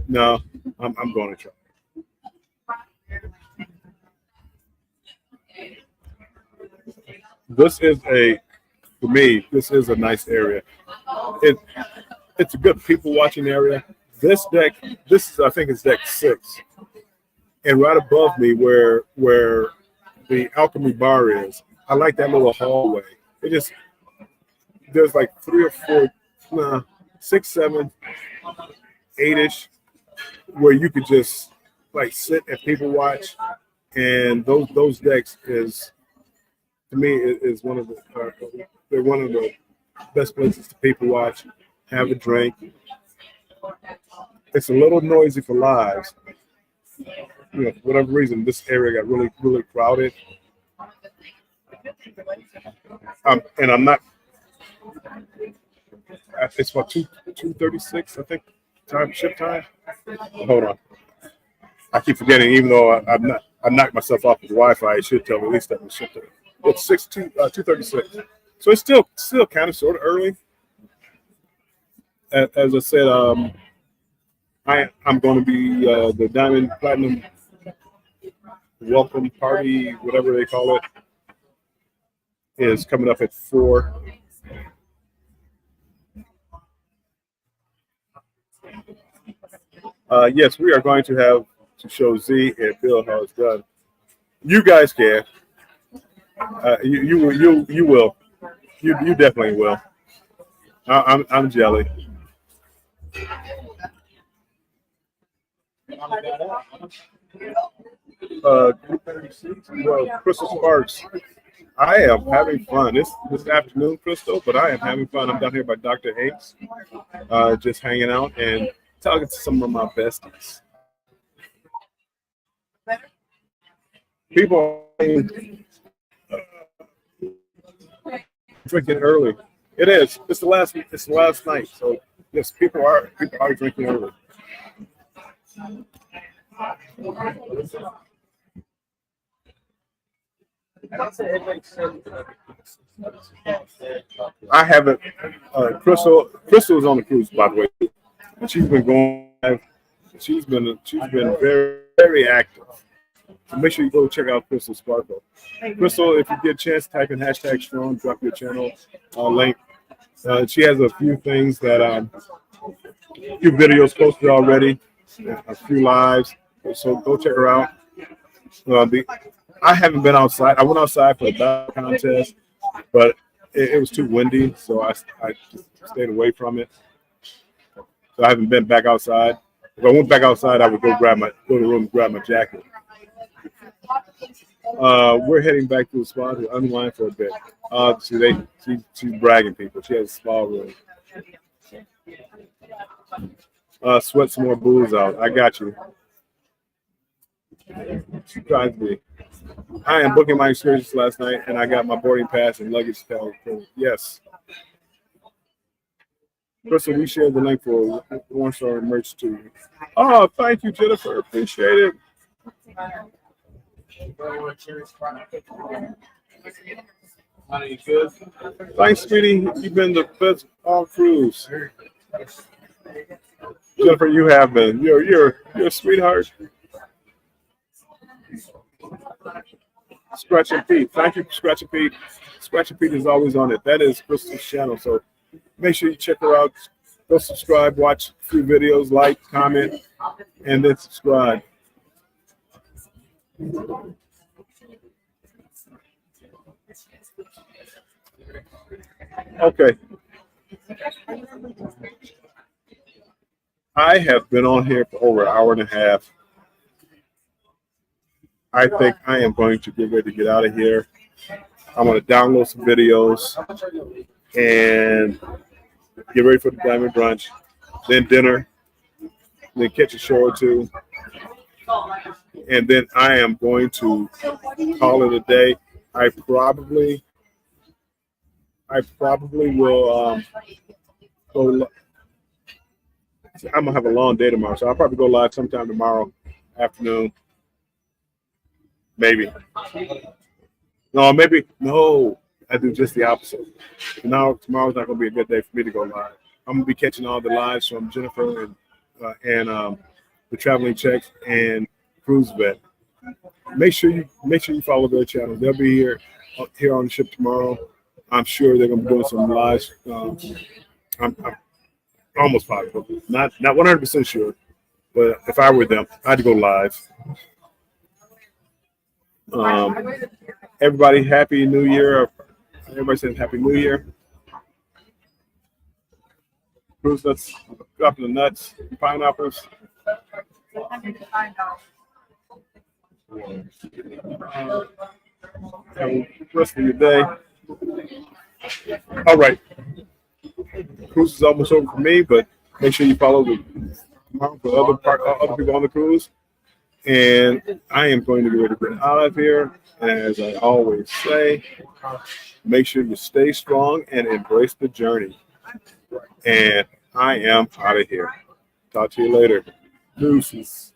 No, I'm going to try it. For me, this is a nice area. It's a good people watching area. This deck, I think it's deck 6. And right above me where the Alchemy Bar is, I like that little hallway. There's like 3 or 4, 6, 7, 8-ish, where you could just like sit and people watch. And those decks is, to me, is one of the best places to people watch, have a drink. It's a little noisy for lives. For whatever reason, this area got really, really crowded. And I'm not. It's about 2:36, I think. Ship time. Hold on. I keep forgetting, even though I knocked myself off the Wi-Fi. It should tell me at least that was ship time. It's 2:36. So it's still kind of sort of early. As I said, I'm going to be the Diamond Platinum welcome party, whatever they call it, is coming up at 4. Yes, we are going to have to show Z and Bill how it's done. You guys can. You will. You definitely will. I'm jelly. Well, Crystal Sparks. I am having fun this afternoon, Crystal, but I am having fun. I'm down here by Dr. Hanks, just hanging out and talking to some of my besties. People drinking early. It is. It's the last night. So yes, people are drinking early. I haven't. Crystal is on the cruise, by the way, and she's been going. She's been very, very active. So make sure you go check out Crystal Sparkle. Crystal, if you get a chance, type in #strong, drop your channel link. She has a few things that a few videos posted already, a few lives. So go check her out. I haven't been outside. I went outside for the battle contest, but it was too windy, so I stayed away from it. So I haven't been back outside. If I went back outside, I would go to the room and grab my jacket. We're heading back to the spa to unwind for a bit. She's bragging people. She has a spa room. Sweat some more booze out. I got you. She tries to be. I am booking my excursions last night, and I got my boarding pass and luggage tag. Yes. Crystal, we shared the link for One Star merch too. Oh, thank you, Jennifer. Appreciate it. Thanks, sweetie. You've been the best on cruise. Jennifer, you have been. You're a sweetheart. Scratching Pete. Thank you, Scratching Pete. Scratching Pete is always on it. That is Crystal's channel. So make sure you check her out. Go subscribe, watch a few videos, like, comment, and then subscribe. Okay. I have been on here for over an hour and a half. I think I am going to get ready to get out of here. I'm going to download some videos and get ready for the Diamond Brunch, then dinner, then catch a show or two. And then I am going to call it a day. I probably will go. I'm gonna have a long day tomorrow, so I'll probably go live sometime tomorrow afternoon. Maybe. No. I do just the opposite. Tomorrow's not gonna be a good day for me to go live. I'm gonna be catching all the lives from Jennifer and the Traveling Checks and Cruise Vet. Make sure you follow their channel. They'll be here on the ship tomorrow. I'm sure they're gonna be doing some lives. I'm almost positive, not 100% sure, but if I were them, I'd go live. Everybody, happy New Year! Everybody says Happy New Year. Cruise nuts, dropping the nuts, pineapples. Have a rest of your day. All right. Cruise is almost over for me, but make sure you follow for other people on the cruise. And I am going to get ready to get out of here. And as I always say, make sure you stay strong and embrace the journey. And I am out of here. Talk to you later. Deuces.